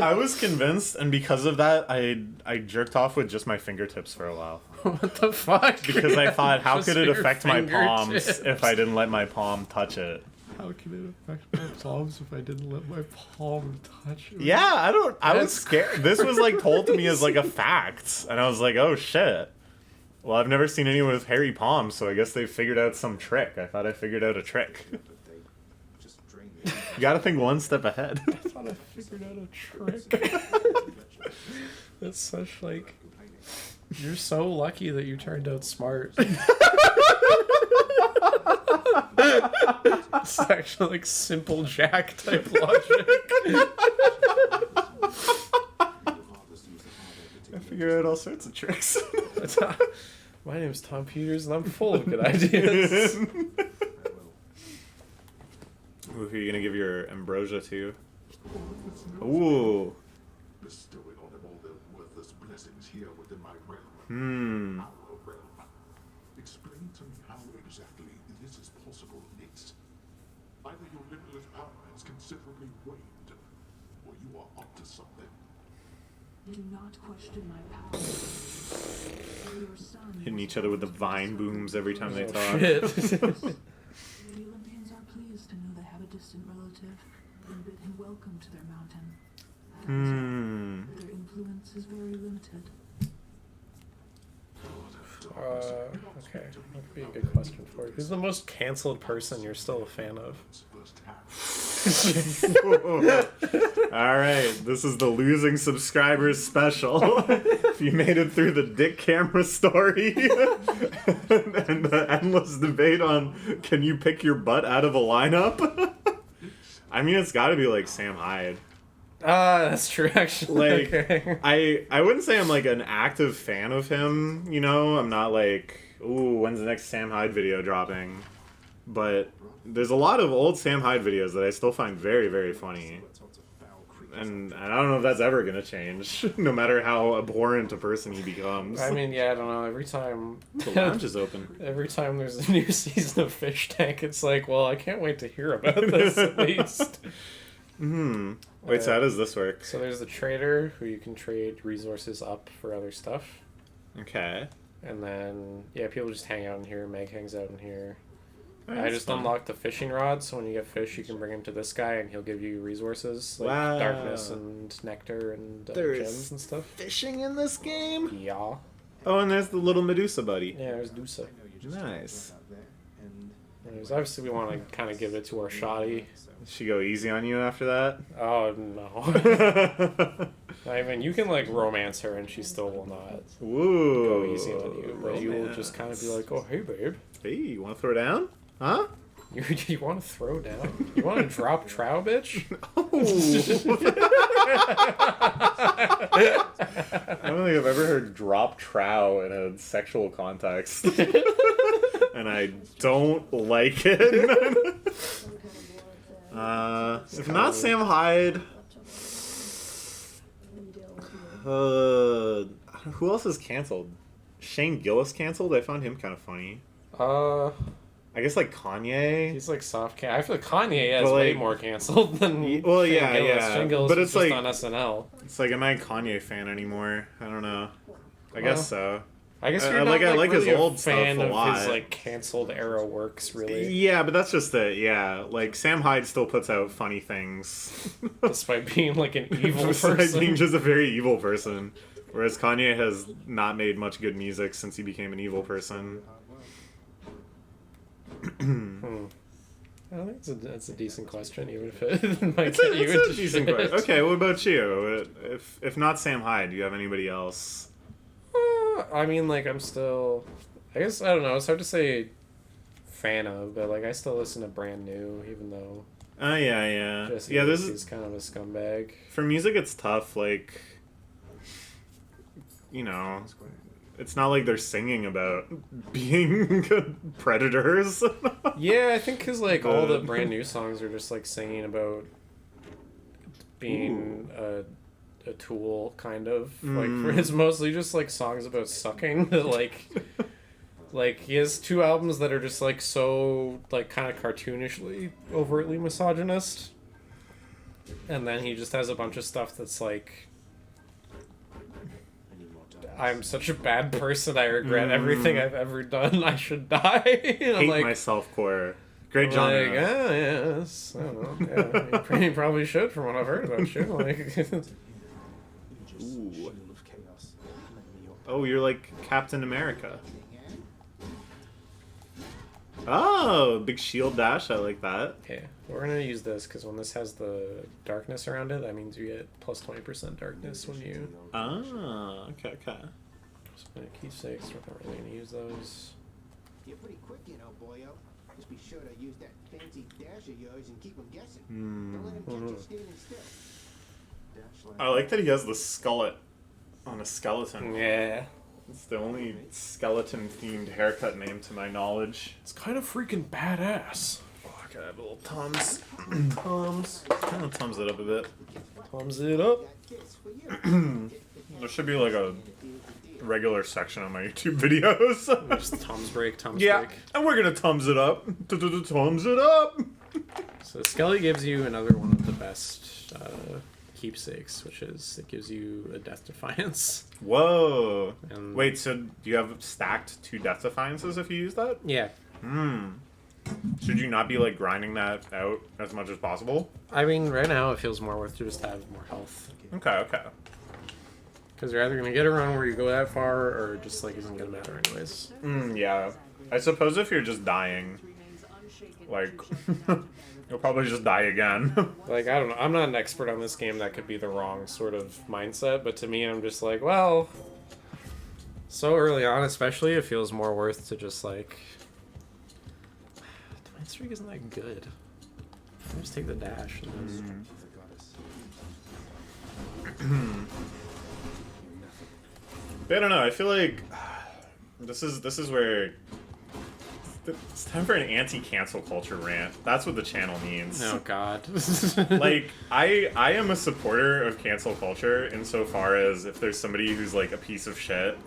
I was convinced, and because of that, I jerked off with just my fingertips for a while. What the fuck? Because I thought, how Just could it your affect my palms fingertips. if I didn't let my palm touch it? How can it affect my palms if I didn't let my palm touch it? Yeah, I was That's scared. This was like told to me as like a fact, and I was like, oh shit. Well, I've never seen anyone with hairy palms, so I guess they figured out some trick. I thought I figured out a trick. But they just drain me. You gotta think one step ahead. I thought I figured out a trick. That's such like. You're so lucky that you turned out smart. It's actually like simple Jack type logic. I figure out all sorts of tricks. My name's Tom Peters and I'm full of good ideas. Ooh, who are you gonna give your ambrosia to? Ooh. Bestowing on them all their worthless blessings here within my realm. Hmm. Our realm. Explain to me how exactly this is possible, Nix. Either your limitless power has considerably waned, or you are up to something. Do not question my power. Your son Hitting was each other with the vine booms every time they talk. Shit. The Olympians are pleased to know they have a distant relative and bid him welcome to their mountain. Their influence is very limited. Okay, that could be a good question for you. Who's the most canceled person you're still a fan of? Alright, this is the losing subscribers special. If you made it through the dick camera story and the endless debate on can you pick your butt out of a lineup? I mean, it's gotta be like Sam Hyde. That's true, actually. Like, okay. I wouldn't say I'm like an active fan of him, you know? I'm not like, ooh, when's the next Sam Hyde video dropping? But there's a lot of old Sam Hyde videos that I still find very, very funny. And I don't know if that's ever gonna change, no matter how abhorrent a person he becomes. I mean, yeah, I don't know. Every time The lounge is open. every time there's a new season of Fish Tank, it's like, well, I can't wait to hear about this at least. Wait, so how does this work? So there's the trader who you can trade resources up for other stuff. Okay. And then, yeah, people just hang out in here. Meg hangs out in here. Alright, I that's just fun. unlocked the fishing rod, so when you get fish, you can bring him to this guy, and he'll give you resources like Wow. darkness and nectar and There is gems and stuff. fishing in this game? Yeah. Oh, and there's the little Medusa buddy. Yeah, there's Dusa. Nice. Anyways, obviously, we want to kind of give it to our shoddy. Did she go easy on you after that? Oh, no. I mean, you can, like, romance her, and she still will not Woo. go easy on you. But you will just kind of be like, oh, hey, babe. Hey, you want to throw down? Huh? You want to throw down? You want to drop trow, bitch? Oh. I don't think I've ever heard drop trow in a sexual context. And I don't like it. If not Sam Hyde, who else is canceled? Shane Gillis canceled? I found him kind of funny. I guess like Kanye. He's like soft can. I feel like Kanye has But, way like- more canceled than Well, Shane yeah, Gillis. yeah. Shane Gillis But was it's just like- on SNL. It's like, am I a Kanye fan anymore? I don't know. I guess so. I guess I you're like- not I like his really old a fan stuff a of lot. his like canceled era works, really, Yeah, but that's just it. Yeah, like Sam Hyde still puts out funny things, despite being like an evil besides person. being just a very evil person. Whereas Kanye has not made much good music since he became an evil person. I think that's a decent question, even if it might It's get a, you it's into a decent shit. question. Okay, what about you? If not Sam Hyde, do you have anybody else? I mean, like, I'm still... I guess, I don't know, it's hard to say fan of, but, like, I still listen to Brand New, even though Oh yeah. Jesse Yeah, this is is kind of a scumbag. for music. It's tough. Like, you know, it's not like they're singing about being predators. Yeah, I think because, like, all the But- Brand New songs are just, like, singing about being a tool, kind of. Like, it's mostly just, like, songs about sucking that, like, he has two albums that are just, like, so, like, kind of cartoonishly overtly misogynist. And then he just has a bunch of stuff that's, like, I'm such a bad person, I regret everything I've ever done, I should die. And I'm Hate like, myself core. Great I'm genre. like, yes. I don't know. Yeah, you probably should from what I've heard about you. Like, Ooh. Oh, you're like Captain America. Oh, big shield dash. I like that. Okay, we're gonna use this because when this has the darkness around it, that means you get plus 20% darkness when you. Ah, okay, okay. So keepsakes, we're not really gonna use those. You're pretty quick, you know, boyo. Just be sure to use that fancy dash of yours and keep them guessing. Don't let him catch you standing still. I like that he has the skullet on a skeleton. Yeah. It's the only skeleton-themed haircut name to my knowledge. It's kind of freaking badass. Fuck, I have little Tums. Tums. Kind of Tums it up a bit. Thumbs it up. Got this for you. There should be like a regular section on my YouTube videos. Just Tom's break, Tom's Yeah, break. and we're gonna Tums it up. Tums it up. So Skelly gives you another one of the best keepsakes, which is it gives you a Death Defiance. Whoa. And Wait, so do you have stacked 2 Death Defiances if you use that? yeah. Should you not be like grinding that out as much as possible? I mean, right now it feels more worth to just have more health. Okay, okay. Because you're either going to get a run where you go that far, or just like isn't going to matter anyways. Yeah. I suppose if you're just dying, like, you'll probably just die again. Like, I don't know. I'm not an expert on this game. That could be the wrong sort of mindset. But to me, I'm just like, well, so early on especially, it feels more worth to just like... Divine Streak isn't that good. I'll just take the dash. And I don't know. I feel like this is where it's time for an anti-cancel culture rant. That's what the channel needs. Oh God. Like I am a supporter of cancel culture insofar as if there's somebody who's like a piece of shit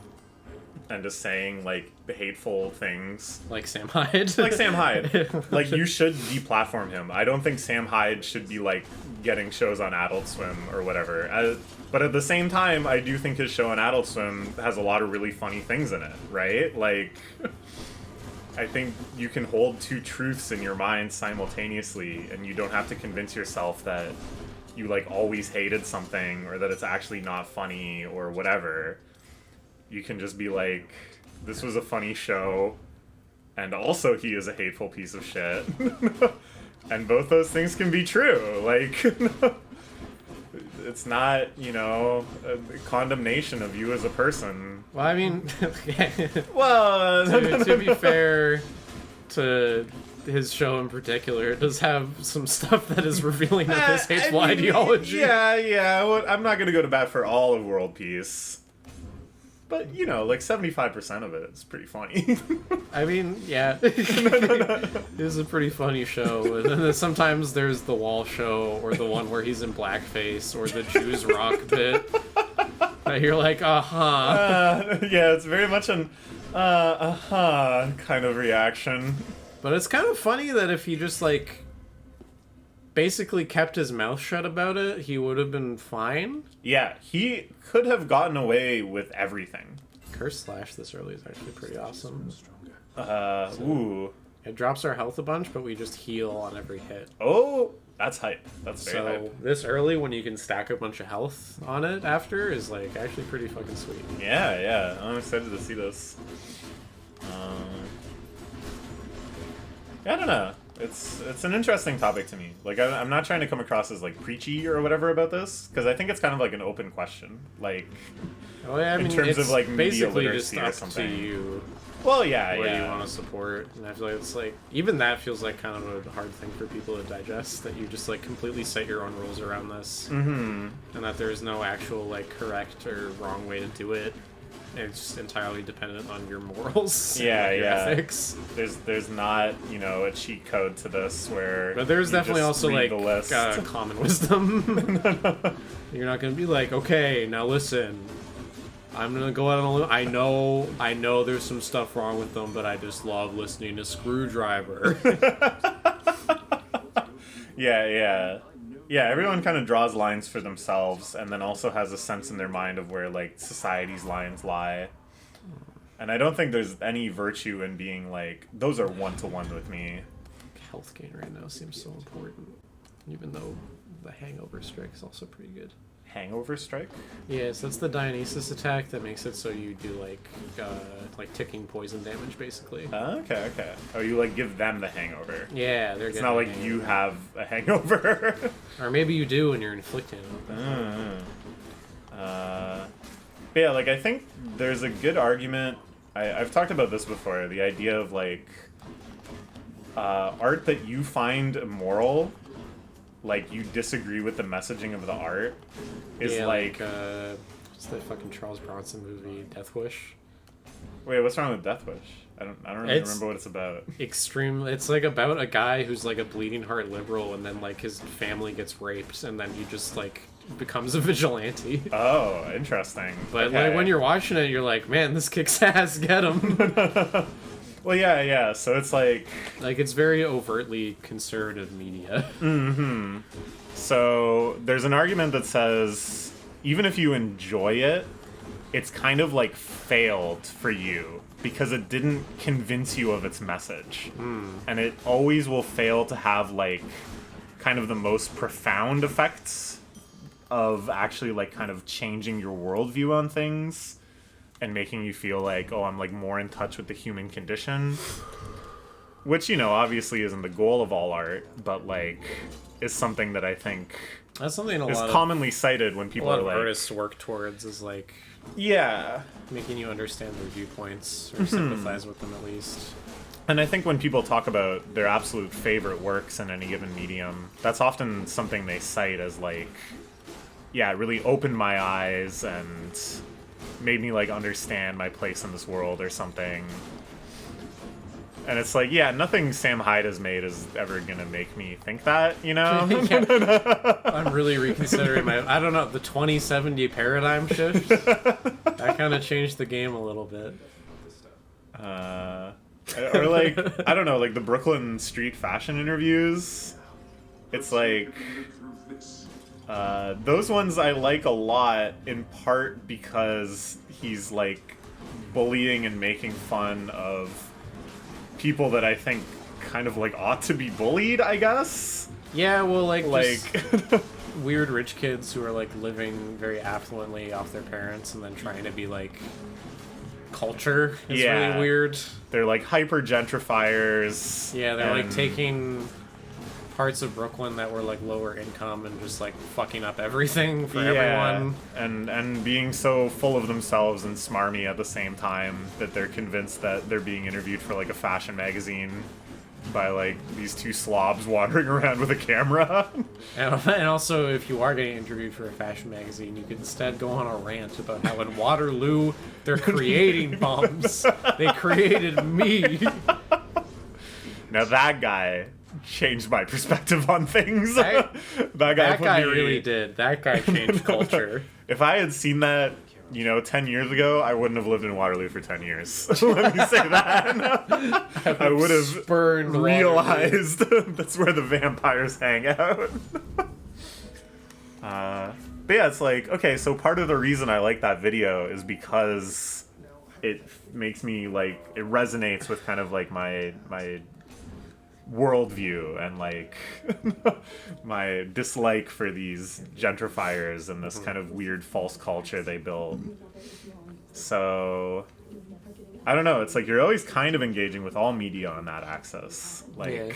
and just saying like hateful things. Like Sam Hyde. Like Sam Hyde. Like you should deplatform him. I don't think Sam Hyde should be like getting shows on Adult Swim or whatever. But at the same time, I do think his show on Adult Swim has a lot of really funny things in it, right? Like I think you can hold 2 truths in your mind simultaneously, and you don't have to convince yourself that you like always hated something or that it's actually not funny or whatever. You can just be like, this was a funny show, and also he is a hateful piece of shit. And both those things can be true. Like, it's not, you know, a condemnation of you as a person. Well, I mean, Well, to be fair to his show in particular, it does have some stuff that is revealing of his hateful ideology. Yeah. Well, I'm not going to go to bat for all of World Peace. But, you know, like 75% of it is pretty funny. I mean, yeah. It is a pretty funny show. And then sometimes there's the wall show, or the one where he's in blackface, or the Jews rock bit. You're like, Yeah, it's very much an kind of reaction. But it's kind of funny that if he just, like, basically kept his mouth shut about it, he would have been fine. Yeah, he could have gotten away with everything. Curse Slash this early is actually pretty awesome. Ooh. It drops our health a bunch, but we just heal on every hit. Oh, that's hype. That's very So hype. this early, when you can stack a bunch of health on it after, is like actually pretty fucking sweet. Yeah. I'm excited to see this. I don't know. It's an interesting topic to me. Like, I'm not trying to come across as, like, preachy or whatever about this, because I think it's kind of, like, an open question. Like, Oh yeah, I mean, terms it's of, like, media basically literacy or just up to something. you well, yeah, what you yeah. want to support, and I feel like it's like even that feels like kind of a hard thing for people to digest, that you just like completely set your own rules around this, and that there's no actual like correct or wrong way to do it. It's just entirely dependent on your morals. Yeah, and your yeah. ethics. There's not, you know, a cheat code to this where. But there's you definitely just also read like the list. common wisdom. You're not gonna be like, okay, now listen, I'm gonna go out on a limb. I know there's some stuff wrong with them, but I just love listening to Screwdriver. Yeah, everyone kind of draws lines for themselves and then also has a sense in their mind of where, like, society's lines lie. And I don't think there's any virtue in being like, those are one-to-one with me. Health gain right now seems so important, even though the Hangover Strike is also pretty good. Hangover strike? Yeah, so that's the Dionysus attack that makes it so you do like ticking poison damage, basically. Okay, okay. Oh, you like give them the hangover. Yeah, they're It's getting not a like hangover. you have a hangover. Or maybe you do and you're inflicting it. But yeah, like I think there's a good argument. I've talked about this before. The idea of like art that you find immoral, like you disagree with the messaging of the art, is Yeah, like what's the fucking Charles Bronson movie, Death Wish? wait, what's wrong with Death Wish? I don't really It's- remember what it's about. Extreme. It's like about a guy who's like a bleeding heart liberal, and then like his family gets raped, and then he just like becomes a vigilante. Oh, interesting. But Okay. like when you're watching it, you're like, man, this kicks ass. Get him. Well, yeah. So it's like Like it's very overtly conservative media. so there's an argument that says even if you enjoy it, it's kind of like failed for you because it didn't convince you of its message. And it always will fail to have like kind of the most profound effects of actually like kind of changing your worldview on things and making you feel like, oh, I'm like more in touch with the human condition. Which, you know, obviously isn't the goal of all art, but like is something that I think That's something a is lot commonly cited when of people are like, artists work towards is like yeah. making you understand their viewpoints or sympathize with them at least. And I think when people talk about their absolute favorite works in any given medium, that's often something they cite as like, yeah, it really opened my eyes and made me like understand my place in this world or something. And it's like, yeah, nothing Sam Hyde has made is ever gonna make me think that, you know? Yeah. I'm really reconsidering my, I don't know, the 2070 paradigm shift. That kind of changed the game a little bit. Or like, I don't know, like the Brooklyn street fashion interviews. It's like, those ones I like a lot in part because he's like bullying and making fun of people that I think kind of like ought to be bullied, I guess. Yeah, well, like Like, weird rich kids who are like living very affluently off their parents and then trying to be like culture is Yeah. really weird. they're like hyper gentrifiers. Yeah, they're like and- taking parts of Brooklyn that were like lower income and just like fucking up everything for everyone. and being so full of themselves and smarmy at the same time that they're convinced that they're being interviewed for like a fashion magazine by like these two slobs wandering around with a camera. And also, if you are getting interviewed for a fashion magazine, you could instead go on a rant about how in Waterloo they're creating bums. They created me. Now that guy changed my perspective on things. That- that That put guy me- really did. That guy changed culture. If I had seen that, you know, 10 years ago, I wouldn't have lived in Waterloo for 10 years. Let me say that. I would have Spurned realized that's where the vampires hang out. But yeah, it's like, okay, so part of the reason I like that video is because it makes me, like, it resonates with kind of, like, my worldview and, like, my dislike for these gentrifiers and this kind of weird false culture they build. So, I don't know, it's like you're always kind of engaging with all media on that axis. Like,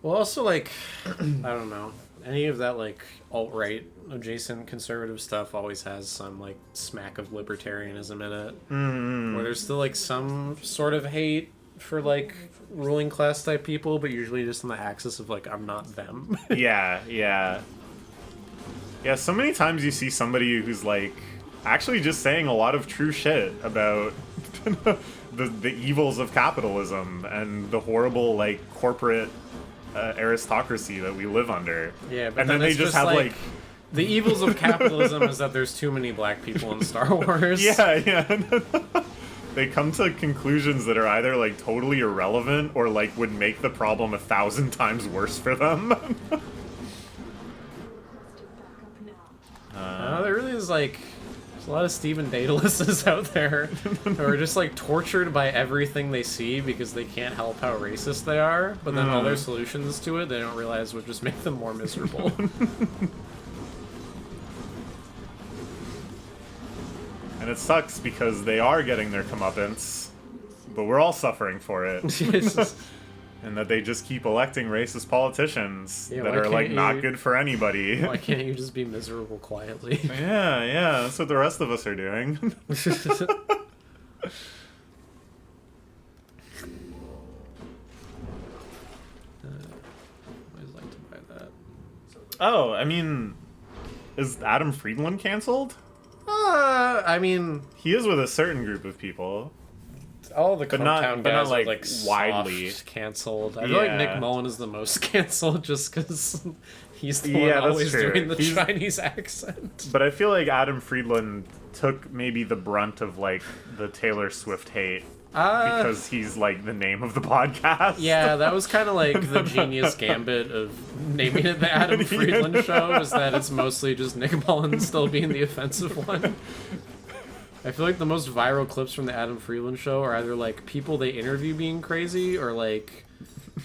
Well, also, like, I don't know. Any of that, like, alt-right adjacent conservative stuff always has some, like, smack of libertarianism in it. Where there's still, like, some sort of hate for, like, ruling class type people, but usually just on the axis of, like, I'm not them. yeah, so many times you see somebody who's, like, actually just saying a lot of true shit about the evils of capitalism and the horrible, like, corporate aristocracy that we live under. Yeah, but and then they it's just have, like... The evils of capitalism is that there's too many black people in Star Wars. Yeah. They come to conclusions that are either, like, totally irrelevant or, like, would make the problem 1,000 times worse for them. There really is, like, there's a lot of Stephen Daedalus out there who are just, like, tortured by everything they see because they can't help how racist they are, but then all their solutions to it they don't realize would just make them more miserable. And it sucks because they are getting their comeuppance, but we're all suffering for it. And that they just keep electing racist politicians Yeah, that why are like can't not you- good for anybody. Why can't you just be miserable quietly? Yeah, that's what the rest of us are doing. Always like to buy that. Oh, I mean, is Adam Friedland canceled? I mean, He is with a certain group of people. all the But not- Compound but not, guys like, are like widely. soft canceled. I feel like Nick Yeah. Mullen is the most canceled just because he's the Yeah, one that's always true. doing the He's- Chinese accent. But I feel like Adam Friedland took maybe the brunt of like the Taylor Swift hate because he's like the name of the podcast. Yeah, that was kind of like the genius gambit of naming it the Adam Friedland Show, is that it's mostly just Nick Mullen still being the offensive one. I feel like the most viral clips from the Adam Friedland Show are either like people they interview being crazy, or like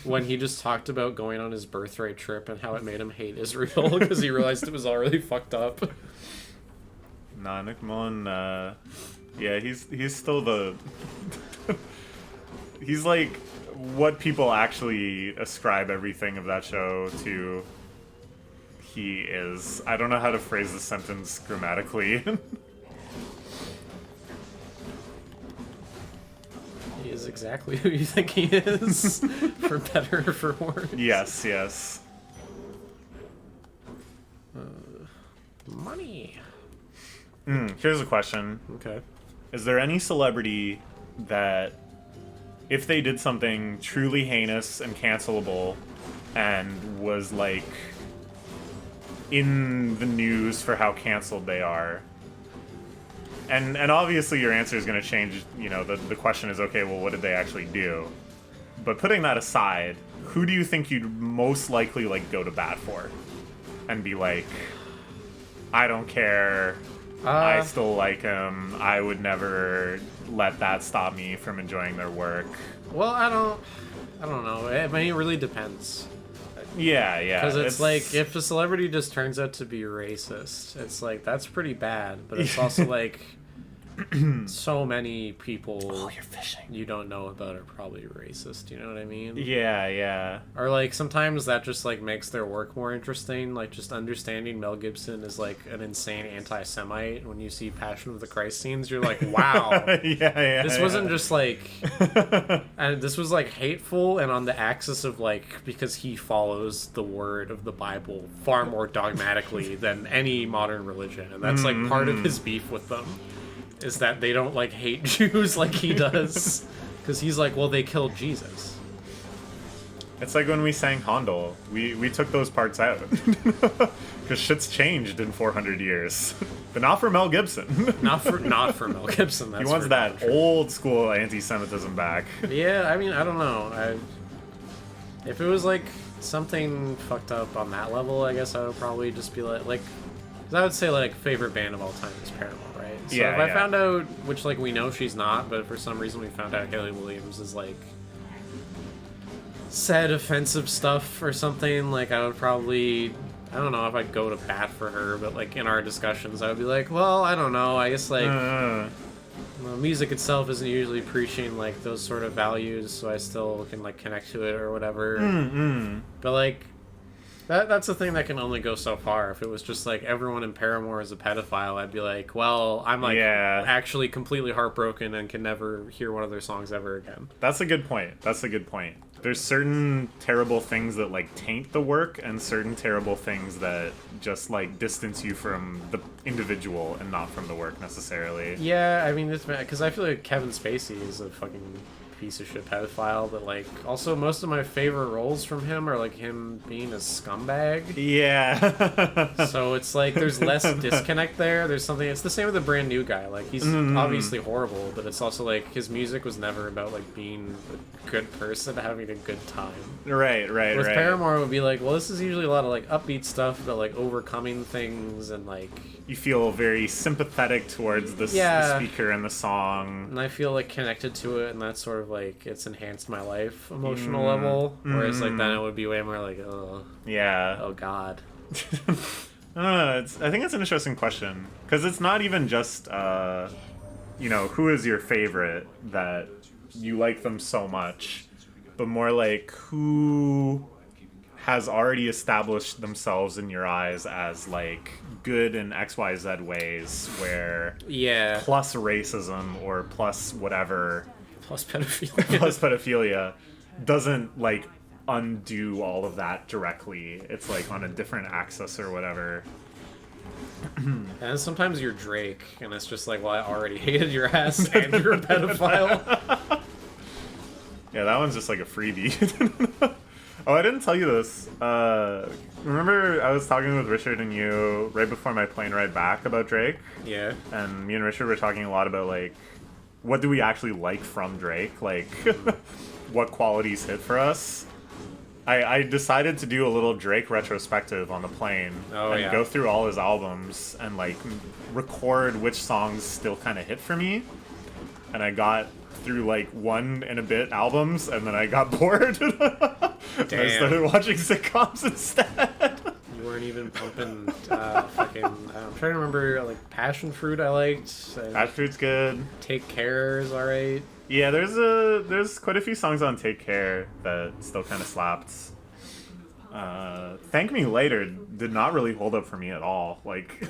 when he just talked about going on his birthright trip and how it made him hate Israel because he realized it was all really fucked up. Nah, Nick Mullen. Yeah, he's still the. He's like what people actually ascribe everything of that show to. He is. I don't know how to phrase this sentence grammatically. He is exactly who you think he is, for better or for worse. Yes. Money. Here's a question. Okay. Is there any celebrity that, if they did something truly heinous and cancelable and was, like, in the news for how canceled they are, and obviously your answer is going to change, you know, the question is, okay, well, what did they actually do? But putting that aside, who do you think you'd most likely, like, go to bat for? And be like, I don't care, I still like him, I would never let that stop me from enjoying their work. Well, I don't know. I mean, it really depends. Yeah. Because it's like, if a celebrity just turns out to be racist, it's like, that's pretty bad. But it's also like, so many people you're fishing. you don't know about are probably racist, you know what I mean? Yeah. Or like, sometimes that just like makes their work more interesting. Like, just understanding Mel Gibson is like an insane anti-Semite. When you see Passion of the Christ scenes, you're like, wow. yeah. This wasn't just like, and this was like hateful and on the axis of like, because he follows the word of the Bible far more dogmatically than any modern religion, and that's like part of his beef with them, is that they don't like hate Jews like he does, because he's like, well, they killed Jesus. It's like when we sang Handel. We took those parts out. Because shit's changed in 400 years. But not for Mel Gibson. Not for Mel Gibson. That's He wants for that damn sure. old school anti-Semitism back. Yeah, I mean, I don't know. If it was like something fucked up on that level, I guess I would probably just be like, 'cause I would say like favorite band of all time is Paramore, right? So Yeah, if I yeah. found out, which like we know she's not, but if for some reason we found out Haley Williams is like said offensive stuff or something, like I would probably, I don't know if I'd go to bat for her, but like in our discussions I would be like, well, I don't know, I guess like well, music itself isn't usually preaching like those sort of values, so I still can like connect to it or whatever. But like that's a thing that can only go so far. If it was just like everyone in Paramore is a pedophile, I'd be like, well, I'm like actually completely heartbroken and can never hear one of their songs ever again. That's a good point. There's certain terrible things that like taint the work, and certain terrible things that just like distance you from the individual and not from the work necessarily. Yeah, I mean, it's because I feel like Kevin Spacey is a fucking piece of shit pedophile, but like also most of my favorite roles from him are like him being a scumbag. Yeah. So it's like there's less disconnect there. There's something. It's the same with the brand new guy. Like he's obviously horrible, but it's also like his music was never about like being a good person, having a good time. Right. With Paramore, it would be like, well, this is usually a lot of like upbeat stuff about like overcoming things and like. You feel very sympathetic towards the speaker and the song. And I feel like connected to it, and that's sort of like it's enhanced my life emotional level. Whereas like then it would be way more like, oh god. I don't know. I think it's an interesting question because it's not even just who is your favorite that you like them so much, but more like who has already established themselves in your eyes as like good in XYZ ways, where Yeah. plus racism or plus whatever, Plus pedophilia. plus pedophilia doesn't like undo all of that directly. It's like on a different axis or whatever. And sometimes you're Drake, and it's just like, well, I already hated your ass, and you're a pedophile. Yeah, that one's just like a freebie. Oh, I didn't tell you this. Remember I was talking with Richard and you right before my plane ride back about Drake? Yeah. And me and Richard were talking a lot about, like, what do we actually like from Drake? Like, what qualities hit for us? I decided to do a little Drake retrospective on the plane. Oh, yeah. Go through all his albums and, like, record which songs still kind of hit for me. And I got through, like, 1 and a bit albums, and then I got bored. I started watching sitcoms instead. You weren't even pumping fucking... I'm trying to remember, like, Passion Fruit I liked. Passion Fruit's good. Take Care is alright. Yeah, there's quite a few songs on Take Care that still kind of slapped. Thank Me Later did not really hold up for me at all. Like,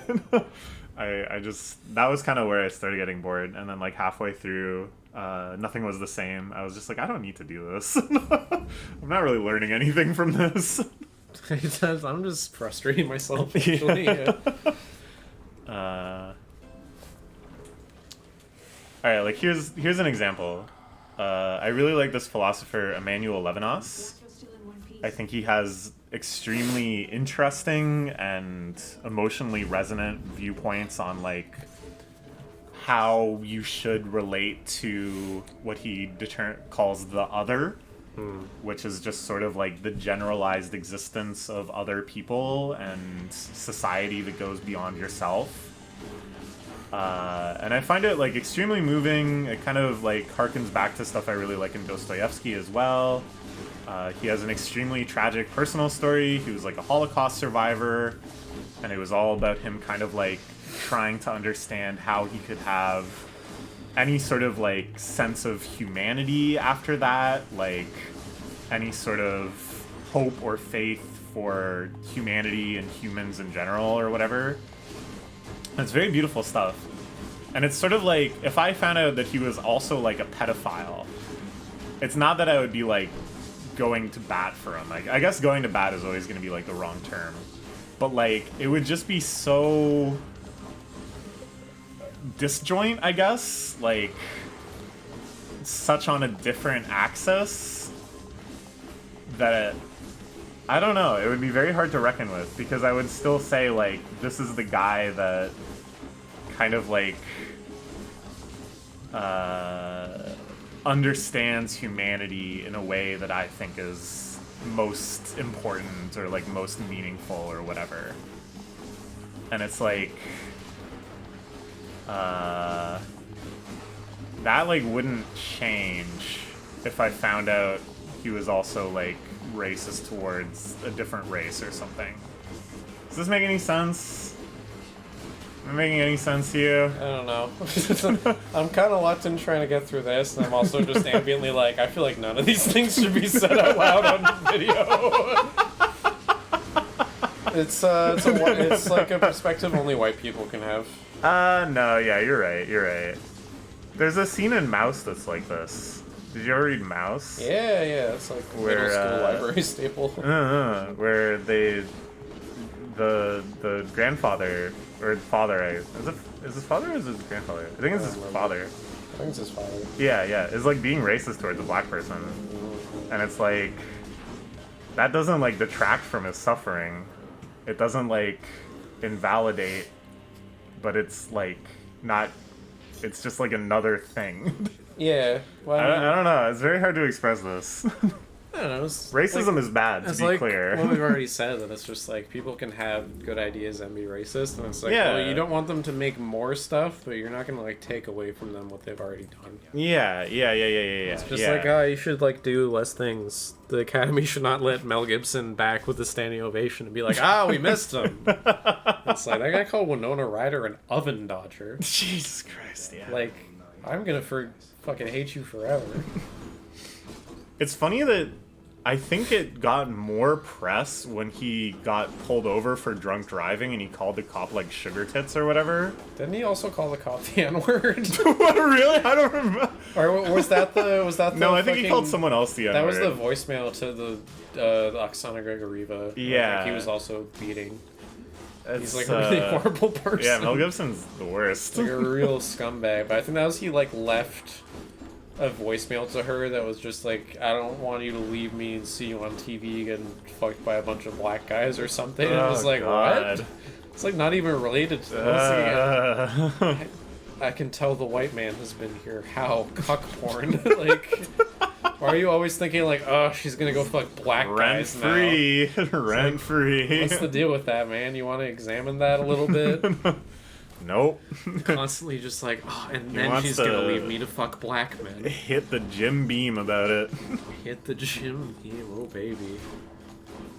I just... That was kind of where I started getting bored. And then, like, halfway through... Nothing Was the Same. I was just like, I don't need to do this. I'm not really learning anything from this. I'm just frustrating myself, actually. Yeah. Alright, like, here's an example. I really like this philosopher, Emmanuel Levinas. I think he has extremely interesting and emotionally resonant viewpoints on, like, how you should relate to what he calls the other, which is just sort of like the generalized existence of other people and society that goes beyond yourself. And I find it like extremely moving. It kind of like harkens back to stuff I really like in Dostoevsky as well. He has an extremely tragic personal story. He was like a Holocaust survivor, and it was all about him kind of like trying to understand how he could have any sort of like sense of humanity after that, like any sort of hope or faith for humanity and humans in general or whatever. And it's very beautiful stuff. And it's sort of like, if I found out that he was also like a pedophile, it's not that I would be like going to bat for him. Like, I guess going to bat is always going to be like the wrong term. But like, it would just be so disjoint, I guess, like such on a different axis that I don't know, it would be very hard to reckon with, because I would still say like this is the guy that kind of like understands humanity in a way that I think is most important or like most meaningful or whatever. And it's like that like wouldn't change if I found out he was also like racist towards a different race or something. Does this make any sense? Am I making any sense to you? I don't know. I'm kind of locked in trying to get through this, and I'm also just ambiently like, I feel like none of these things should be said out loud on video. It's like a perspective only white people can have. No, yeah, you're right. There's a scene in Mouse that's like this. Did you ever read Mouse? Yeah, it's like Where, middle school library staple. Where the grandfather, or father, is his father or is his grandfather? I think it's his father. I think it's his father. Yeah, is like being racist towards a black person. And it's like, that doesn't like detract from his suffering. It doesn't like invalidate, but it's like not, it's just like another thing. Yeah. Well, I don't know. It's very hard to express this. don't know. It's Racism is bad, to it's be like clear. what we've already said, that it's just like people can have good ideas and be racist, and it's like, Yeah. well, you don't want them to make more stuff, but you're not gonna like take away from them what they've already done. Yeah. It's just like, you should like do less things. The Academy should not let Mel Gibson back with a standing ovation and be like, we missed him. It's like, that guy called Winona Ryder an oven dodger. Jesus Christ, yeah. Like, I'm gonna fucking hate you forever. It's funny that I think it got more press when he got pulled over for drunk driving and he called the cop like sugar tits or whatever. Didn't he also call the cop the N-word? What, really? I don't remember. Or was that the No, I think he fucking- called someone else the N-word. That was the voicemail to the Oksana Gregorieva. Yeah. Like, he was also beating. He's It's, like a really horrible person. Yeah, Mel Gibson's the worst. Like a real scumbag. But I think that was he like left a voicemail to her that was just like, I don't want you to leave me and see you on TV getting fucked by a bunch of black guys or something. And it was like, God. what? It's like not even related to this. I can tell the white man has been here. How? Cuck porn. Like, why are you always thinking like, oh, she's gonna go fuck black Rent guys free. Rent now? free. What's the deal with that, man? You want to examine that a little bit? Nope. Constantly just like, and He then wants she's to- gonna leave me to fuck black men. Hit the Jim Beam about it. Hit the gym, oh baby.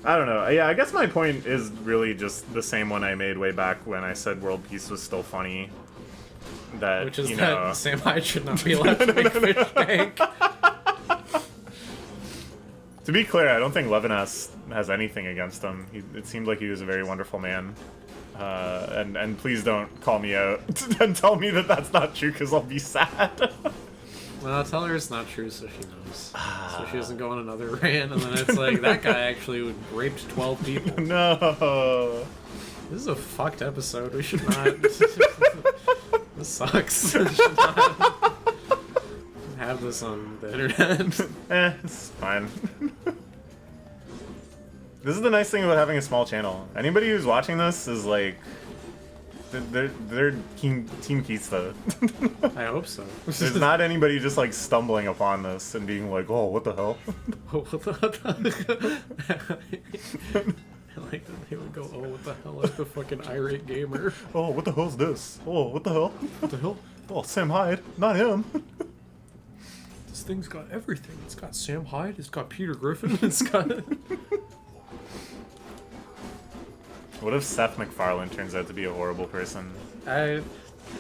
I don't know. Yeah, I guess my point is really just the same one I made way back when I said World Peace was still funny. That, Which is you that know... Sam Hyde should not be allowed to make fish tank. To be clear, I don't think Levinas has anything against him. It seemed like he was a very wonderful man. And please don't call me out and tell me that that's not true, because I'll be sad. Well, I'll tell her it's not true so she knows. So she doesn't go on another rant, and then it's like, that guy actually raped 12 people. No. This is a fucked episode. We should not... This sucks. We should not have this on the internet. It's fine. This is the nice thing about having a small channel. Anybody who's watching this is like... They're Team Kista. I hope so. There's not anybody just like stumbling upon this and being like, oh, what the hell? Oh, what the I like that they would go, oh, what the hell, like the fucking irate gamer. Oh, what the hell's this? Oh, what the hell? What the hell? Oh, Sam Hyde, not him. This thing's got everything. It's got Sam Hyde, it's got Peter Griffin, it's got... What if Seth MacFarlane turns out to be a horrible person? I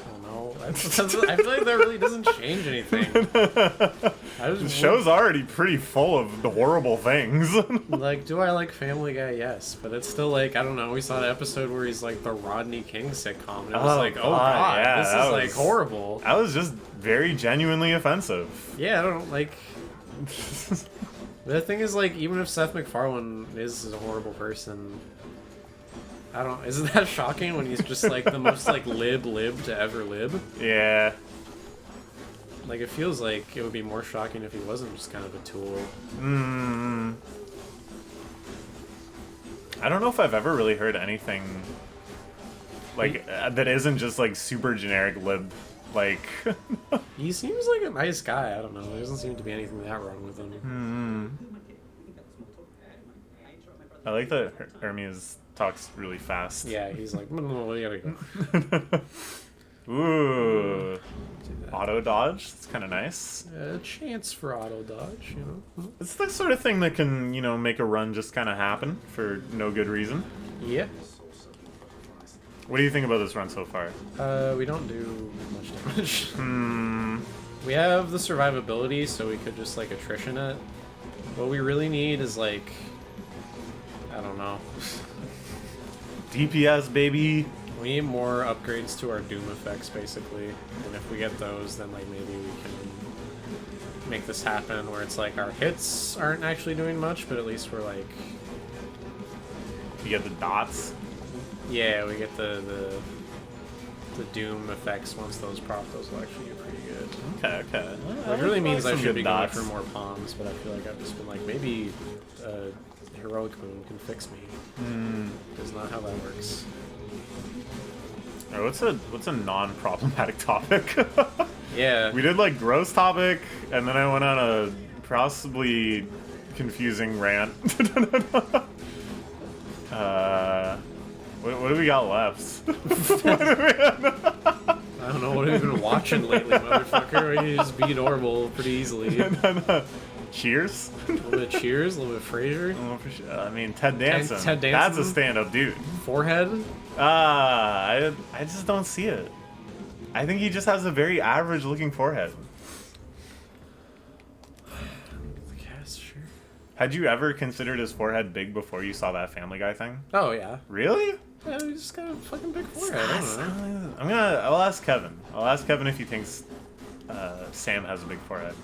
don't know. I feel like that really doesn't change anything. The show's already pretty full of the horrible things. Like, do I like Family Guy? Yes, but it's still like, I don't know, we saw an episode where he's like the Rodney King sitcom, and it was like, oh god, yeah, this that is like was- horrible. That was just very genuinely offensive. Yeah, I don't like... The thing is, like, even if Seth MacFarlane is a horrible person... I don't... Isn't that shocking when he's just, like, the most, like, lib to ever lib? Yeah. Like, it feels like it would be more shocking if he wasn't just kind of a tool. I don't know if I've ever really heard anything, like, that isn't just, like, super generic lib. Like... He seems like a nice guy, I don't know. There doesn't seem to be anything that wrong with him. I like that Hermes talks really fast. Yeah, he's like, no, we gotta go. Ooh. Auto dodge? It's kind of nice. A chance for auto dodge, you know? It's the sort of thing that can, you know, make a run just kind of happen for no good reason. Yeah. What do you think about this run so far? We don't do much damage. We have the survivability, so we could just, like, attrition it. What we really need is, like... I don't know. DPS, baby! We need more upgrades to our Doom effects, basically. And if we get those, then, like, maybe we can make this happen where it's like our hits aren't actually doing much, but at least we're, like... You get the dots. Yeah, we get the Doom effects once those prop. Those will actually get pretty good. Okay. Which really means I some should good be dots. going for more palms, but I feel like I've just been like, maybe Heroic Moon can fix me. That's not how that works. Alright, what's a non-problematic topic? Yeah. We did like gross topic, and then I went on a possibly confusing rant. What do we got left? I don't know what have you been watching lately, motherfucker. You just be normal pretty easily. Cheers? A little bit of Cheers, a little bit of Frasier. I mean, Ted Danson. Ted Danson? That's a stand-up dude. Forehead? I just don't see it. I think he just has a very average-looking forehead. I guess, sure. Had you ever considered his forehead big before you saw that Family Guy thing? Oh, yeah. Really? Yeah, he just got a fucking big forehead. I don't know. I'll ask Kevin. I'll ask Kevin if he thinks Sam has a big forehead.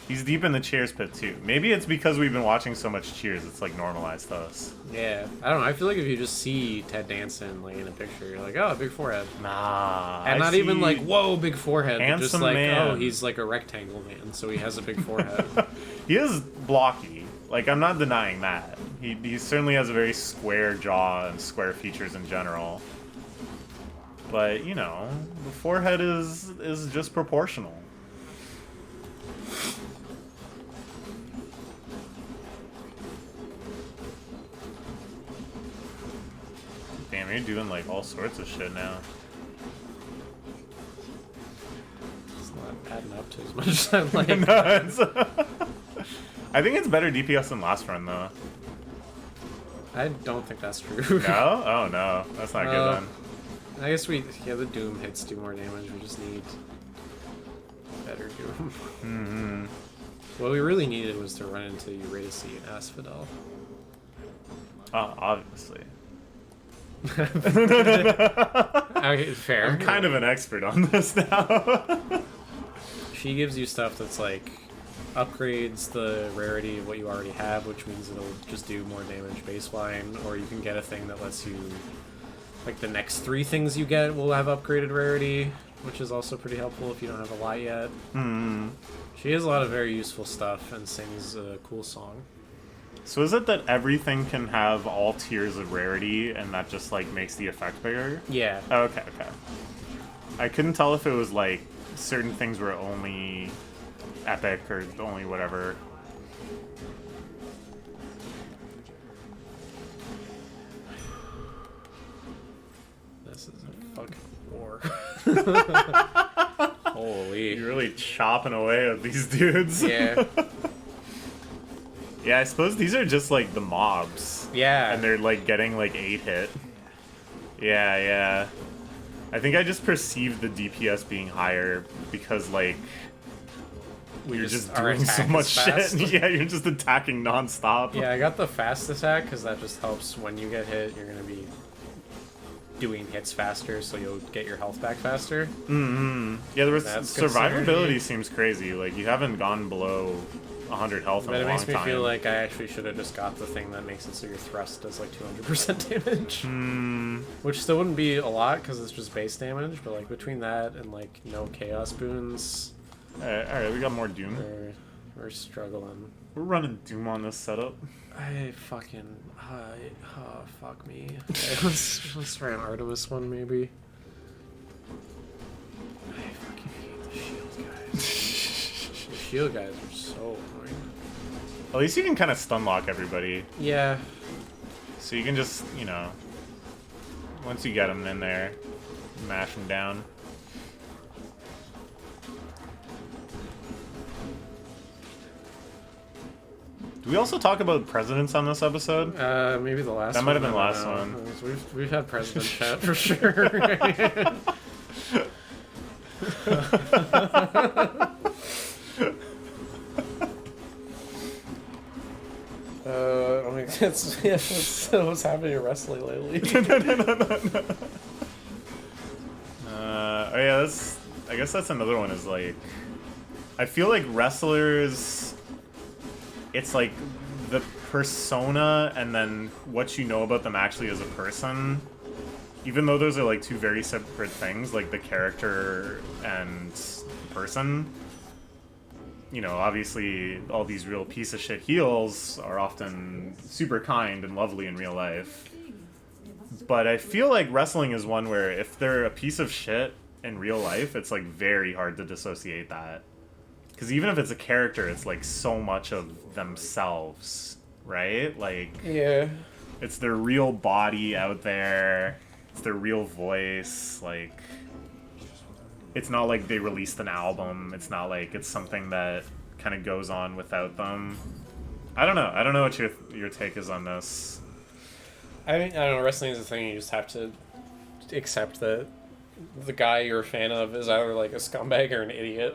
He's deep in the Cheers pit too. Maybe it's because we've been watching so much Cheers, it's like normalized to us. Yeah. I don't know. I feel like if you just see Ted Danson like in a picture, you're like, oh, big forehead. Nah. And I not even see like, whoa, big forehead. But just handsome like, man. oh, he's like a rectangle man, so he has a big forehead. He is blocky. Like, I'm not denying that. He certainly has a very square jaw and square features in general. But, you know, the forehead is just proportional. Damn, you're doing like all sorts of shit now. It's not adding up to as much as I like. No, I think it's better DPS than last run, though. I don't think that's true. No? Oh, no. That's not good, then. I guess the Doom hits do more damage. We just need better Doom. Mm-hmm. What we really needed was to run into Eurydice and Asphodel. Obviously. Okay, fair. I'm kind of an expert on this now. She gives you stuff that's like upgrades the rarity of what you already have, which means it'll just do more damage baseline, or you can get a thing that lets you, like, the next 3 things you get will have upgraded rarity, which is also pretty helpful if you don't have a lot yet. Hmm. She has a lot of very useful stuff and sings a cool song. So is it that everything can have all tiers of rarity, and that just, like, makes the effect bigger? Yeah. Oh, okay. I couldn't tell if it was, like, certain things were only epic or only whatever. This is a fucking war. Holy. You're really chopping away at these dudes. Yeah. Yeah, I suppose these are just, like, the mobs. Yeah. And they're, like, getting, like, 8 hit. Yeah. I think I just perceived the DPS being higher because, like, you're just our doing so attack much is fast. shit. Yeah, you're just attacking nonstop. Yeah, I got the fast attack because that just helps when you get hit. You're gonna be doing hits faster, so you'll get your health back faster. Mm-hmm. Yeah, the That's good survivability synergy. seems crazy. Like, you haven't gone below 100 health in But a it long makes me time. feel like I actually should have just got the thing that makes it so your thrust does like 200% damage. Which still wouldn't be a lot because it's just base damage, but like between that and like no chaos boons, Alright, we got more Doom. we're struggling. We're running Doom on this setup. I fucking fuck me. Okay, let's try an Artemis one maybe. I fucking hate the shield guys. The shield guys are so annoying. At least you can kind of stun lock everybody. Yeah. So you can just, you know, once you get them in there, mash them down. Do we also talk about presidents on this episode? Maybe the last. That might have one, been the I last don't know. one. We've had president chat for sure. I mean, that's what's happening in wrestling lately. Oh yeah, I guess that's another one is like, I feel like wrestlers, it's like the persona and then what you know about them actually as a person, even though those are like 2 very separate things, like the character and the person. You know, obviously all these real piece of shit heels are often super kind and lovely in real life. But I feel like wrestling is one where if they're a piece of shit in real life, it's like very hard to dissociate that. Because even if it's a character, it's like so much of themselves, right? Like, Yeah. it's their real body out there. It's their real voice. Like, it's not like they released an album. It's not like it's something that kind of goes on without them. I don't know. I don't know what your take is on this. I mean, I don't know. Wrestling is a thing. You just have to accept that the guy you're a fan of is either like a scumbag or an idiot,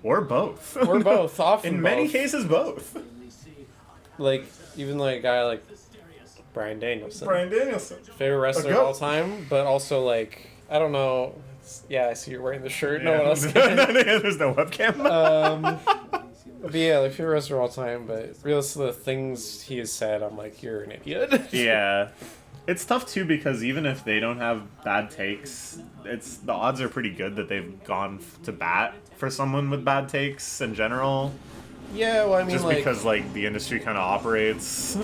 Or both. or both. Often In many both. cases, both. Like even like a guy like Bryan Danielson, Danielson. favorite wrestler of goat. all time, but also like I don't know. Yeah, I see you're wearing the shirt. No Yeah. one else can. There's no webcam. But yeah, like favorite wrestler of all time. But realistically, the things he has said, I'm like, you're an idiot. Yeah. It's tough too because even if they don't have bad takes, the odds are pretty good that they've gone to bat for someone with bad takes in general. Yeah, well, I mean, Just like, because like the industry kind of operates.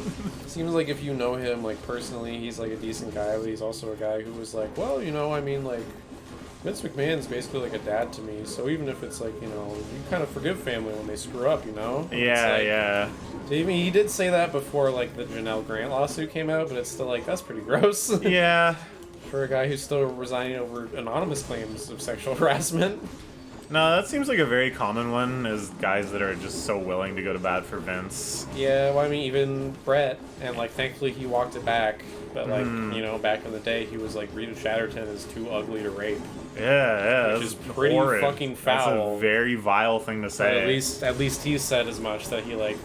seems like if you know him, like, personally, he's, like, a decent guy, but he's also a guy who was like, well, you know, I mean, like, Vince McMahon's basically like a dad to me, so even if it's like, you know, you kind of forgive family when they screw up, you know? Yeah, It's like, yeah. I mean, he did say that before, like, the Janelle Grant lawsuit came out, but it's still, like, that's pretty gross. Yeah. For a guy who's still resigning over anonymous claims of sexual harassment. No, that seems like a very common one, is guys that are just so willing to go to bat for Vince. Yeah, well, I mean, even Brett, and, like, thankfully he walked it back, but, like, Mm. you know, back in the day, he was like, Rita Chatterton is too ugly to rape. Yeah, Which that's is pretty horrid. fucking That's foul. a very vile thing to But say. at least he said as much, that he, like,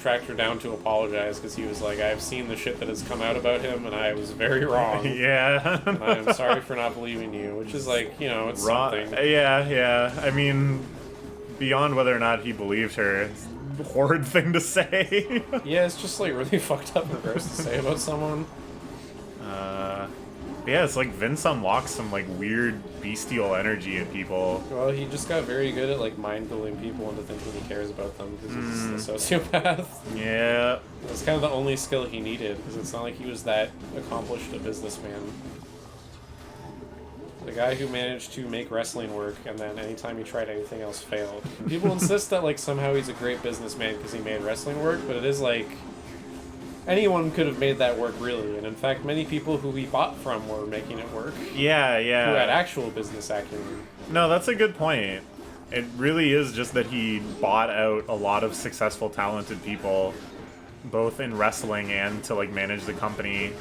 tracked her down to apologize, because he was like, I've seen the shit that has come out about him, and I was very wrong. Yeah. And I'm sorry for not believing you, which is like, you know, it's something. Yeah. I mean, beyond whether or not he believed her, it's a horrid thing to say. Yeah, it's just like really fucked up and gross to say about someone. Yeah, it's like Vince unlocks some like weird bestial energy in people. Well, he just got very good at like mind-filling people into thinking he cares about them because he's a sociopath. Yeah. That's kind of the only skill he needed, because it's not like he was that accomplished a businessman. The guy who managed to make wrestling work, and then anytime he tried anything else failed. People insist that like somehow he's a great businessman because he made wrestling work, but it is like anyone could have made that work really, and in fact many people who he bought from were making it work, Yeah, who had yeah. actual business acumen. No, that's a good point. It really is just that he bought out a lot of successful, talented people, both in wrestling and to like manage the company.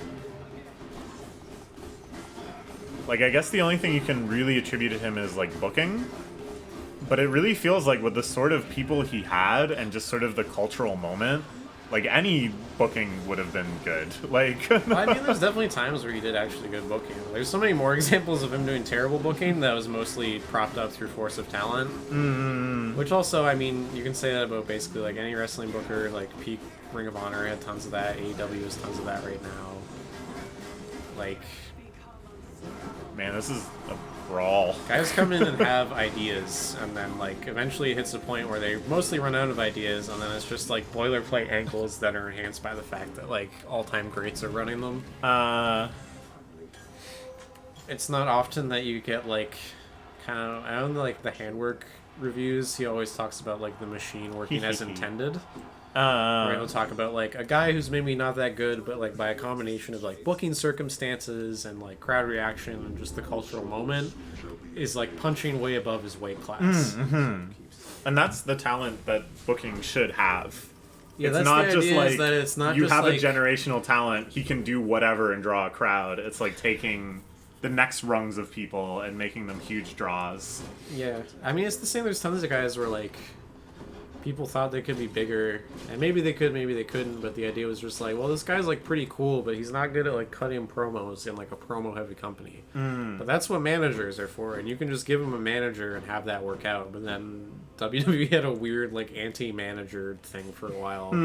Like, I guess the only thing you can really attribute to him is like booking. But it really feels like with the sort of people he had and just sort of the cultural moment, like any booking would have been good. Like, I mean, there's definitely times where he did actually good booking. There's so many more examples of him doing terrible booking that was mostly propped up through force of talent. Which also, I mean, you can say that about basically like any wrestling booker. Like peak Ring of Honor had tons of that. AEW has tons of that right now. Like, man, this is a brawl. guys come in and have ideas, and then like eventually it hits a point where they mostly run out of ideas, and then it's just like boilerplate ankles that are enhanced by the fact that like all-time greats are running them. It's not often that you get like kind of, I don't know, like the handwork reviews. He always talks about like the machine working as intended. Where he'll talk about like a guy who's maybe not that good, but like by a combination of like booking circumstances and like crowd reaction and just the cultural moment, is like punching way above his weight class. And that's the talent that booking should have. Yeah, It's that's not the just idea, like is that it's not you just have like, a generational talent, he can do whatever and draw a crowd. It's like taking the next rungs of people and making them huge draws. Yeah, I mean it's the same. There's tons of guys where like people thought they could be bigger, and maybe they could, maybe they couldn't, but the idea was just like, well, this guy's like pretty cool, but he's not good at like cutting promos in like a promo heavy company. But that's what managers are for, and you can just give him a manager and have that work out. But then WWE had a weird like anti-manager thing for a while. They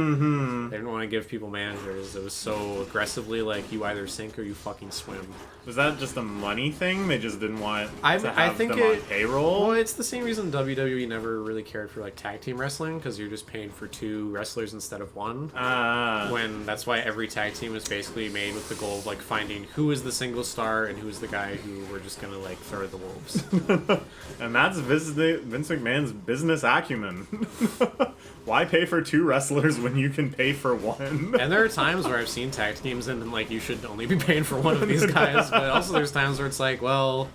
didn't want to give people managers. It was so aggressively like, you either sink or you fucking swim. Was that just a money thing? They just didn't want I to have think them on payroll? Well, it's the same reason WWE never really cared for like tag team wrestling. wrestling because you're just paying for 2 wrestlers instead of 1. Ah. When that's why every tag team is basically made with the goal of like finding who is the single star and who is the guy who we're just gonna like throw the wolves. And that's Vince McMahon's business acumen. Why pay for 2 wrestlers when you can pay for 1? And there are times where I've seen tag teams and like you should only be paying for 1 of these guys, but also there's times where it's like, well,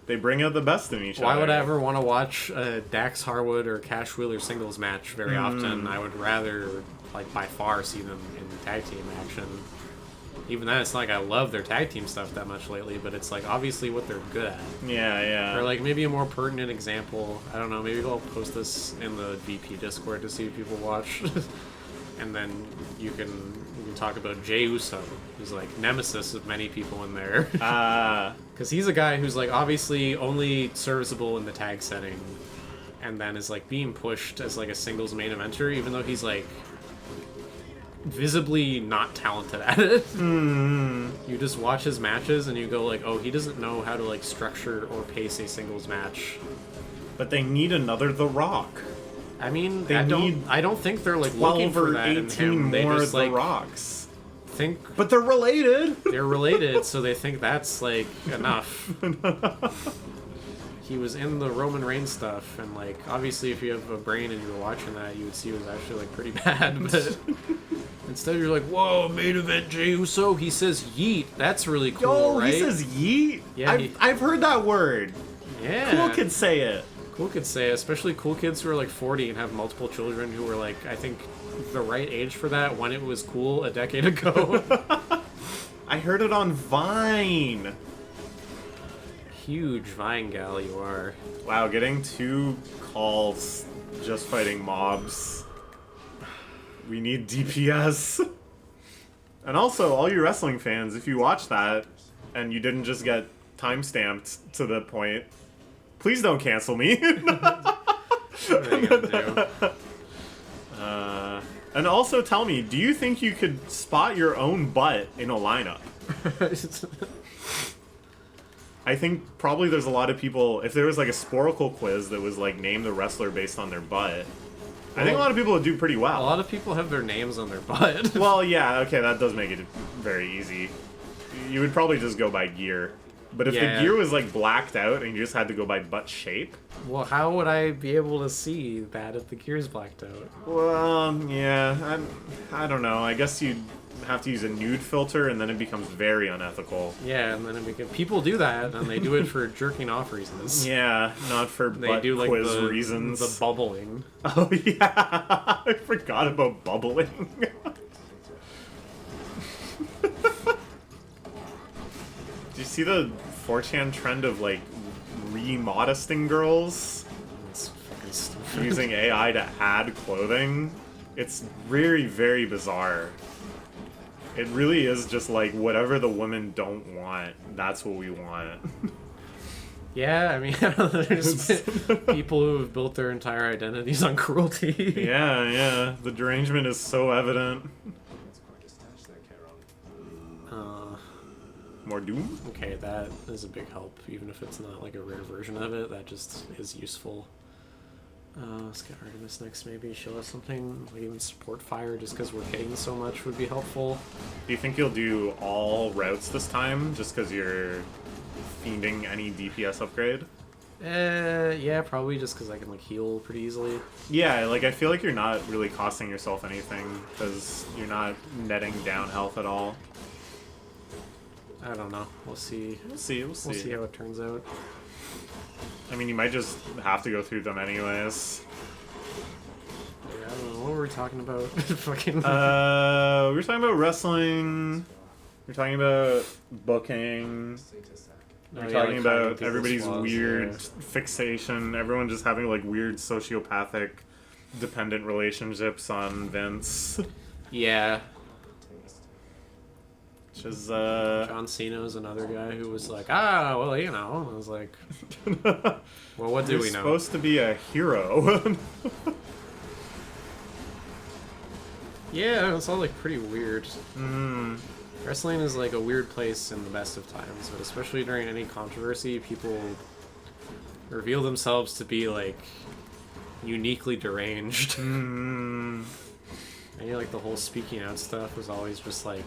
They bring out the best in each other. why would I ever want to watch a Dax Harwood or Cash Wheeler singles match very often? I would rather, like, by far see them in tag team action. Even then, it's not like I love their tag team stuff that much lately, but it's, like, obviously what they're good at. Yeah, yeah. Or, like, maybe a more pertinent example, I don't know, maybe I'll post this in the VP Discord to see if people watch. And then you can talk about Jey Uso, who's, like, nemesis of many people in there. Because he's a guy who's, like, obviously only serviceable in the tag setting, and then is, like, being pushed as, like, a singles main eventer, even though he's, like, visibly not talented at it. You just watch his matches and you go, like, oh, he doesn't know how to, like, structure or pace a singles match. But they need another The Rock. I mean, They need I don't think they're, like, looking 12 for or that in 18 him. They more just, The like, Rocks. think But they're related. they're related, so they think that's, like, enough. He was in the Roman Reigns stuff, and, like, obviously if you have a brain and you were watching that, you would see it was actually, like, pretty bad, but instead you're like, whoa, main event Jey Uso, he says yeet. That's really cool, Yo, right? he says yeet? Yeah, I've heard that word. yeah. Cool kids say it. Cool kids say it, especially cool kids who are, like, 40 and have multiple children who were, like, I think the right age for that when it was cool a decade ago. I heard it on Vine. Huge Vine gal you are. Wow, getting 2 calls just fighting mobs. We need DPS. And also, all you wrestling fans, if you watch that and you didn't just get time-stamped to the point, please don't cancel me. What are you gonna do? And also tell me, do you think you could spot your own butt in a lineup? I think probably there's a lot of people, if there was like a Sporkle quiz that was like name the wrestler based on their butt, I think a lot of people would do pretty A well. lot of people have their names on their butt. Well, yeah, okay, that does make it very easy. You would probably just go by gear. But if Yeah. the gear was like blacked out and you just had to go by butt shape, Well, how would I be able to see that if the gear's blacked out? well, yeah, I don't know. I guess you'd have to use a nude filter and then it becomes very unethical. Yeah, and then people do that, and they do it for jerking off reasons. Yeah, not for They butt do like quiz the reasons. the bubbling. Oh yeah, I forgot about bubbling. Do you see the 4chan trend of like remodesting girls It's fucking stupid. using AI to add clothing? It's very, very bizarre. It really is just like whatever the women don't want, that's what we want. Yeah, I mean, there's people who have built their entire identities on cruelty. Yeah, yeah. The derangement is so evident. It's quite a stash there, Charon. More Doom? Okay, that is a big help, even if it's not like a rare version of it. That just is useful. Let's get Artemis next, maybe. She'll have something, like even support fire, just because we're hitting so much would be helpful. Do you think you'll do all routes this time, just because you're fiending any DPS upgrade? Yeah, probably just because I can like heal pretty easily. Yeah, like I feel like you're not really costing yourself anything, because you're not netting down health at all. I don't know. We'll see. We'll see, we'll see. We'll see how it turns out. I mean, you might just have to go through them anyways. Yeah, I don't know. What were we talking about? Fucking. We were talking about wrestling. We were talking about booking. Oh, We're yeah, talking like about hiding people's everybody's flaws, weird yeah. fixation. Everyone just having like weird sociopathic dependent relationships on Vince. Yeah. Which is John Cena's another guy who was like, well, you know. And I was like, well, what do you're we know? supposed to be a hero. Yeah, it's all like pretty weird. Wrestling is like a weird place in the best of times, but especially during any controversy, people reveal themselves to be like uniquely deranged. Mm. And like the whole speaking out stuff was always just like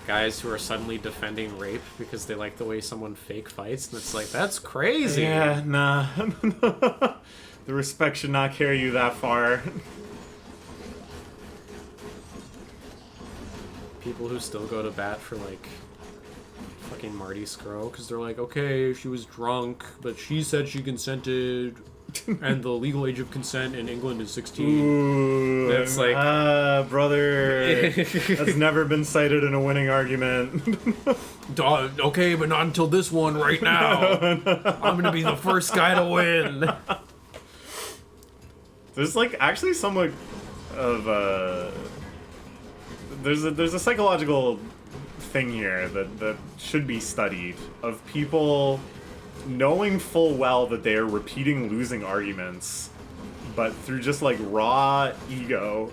guys who are suddenly defending rape because they like the way someone fake fights, and it's like, that's crazy. Yeah, nah. The respect should not carry you that far. People who still go to bat for like fucking Marty Skrull because they're like, okay, she was drunk, but she said she consented, and the legal age of consent in England is 16. Ooh, It's like, brother, that's never been cited in a winning argument. okay, but not until this one right now. I'm gonna be the first guy to win. There's like actually somewhat of there's a psychological thing here that should be studied of people knowing full well that they are repeating losing arguments, but through just like raw ego,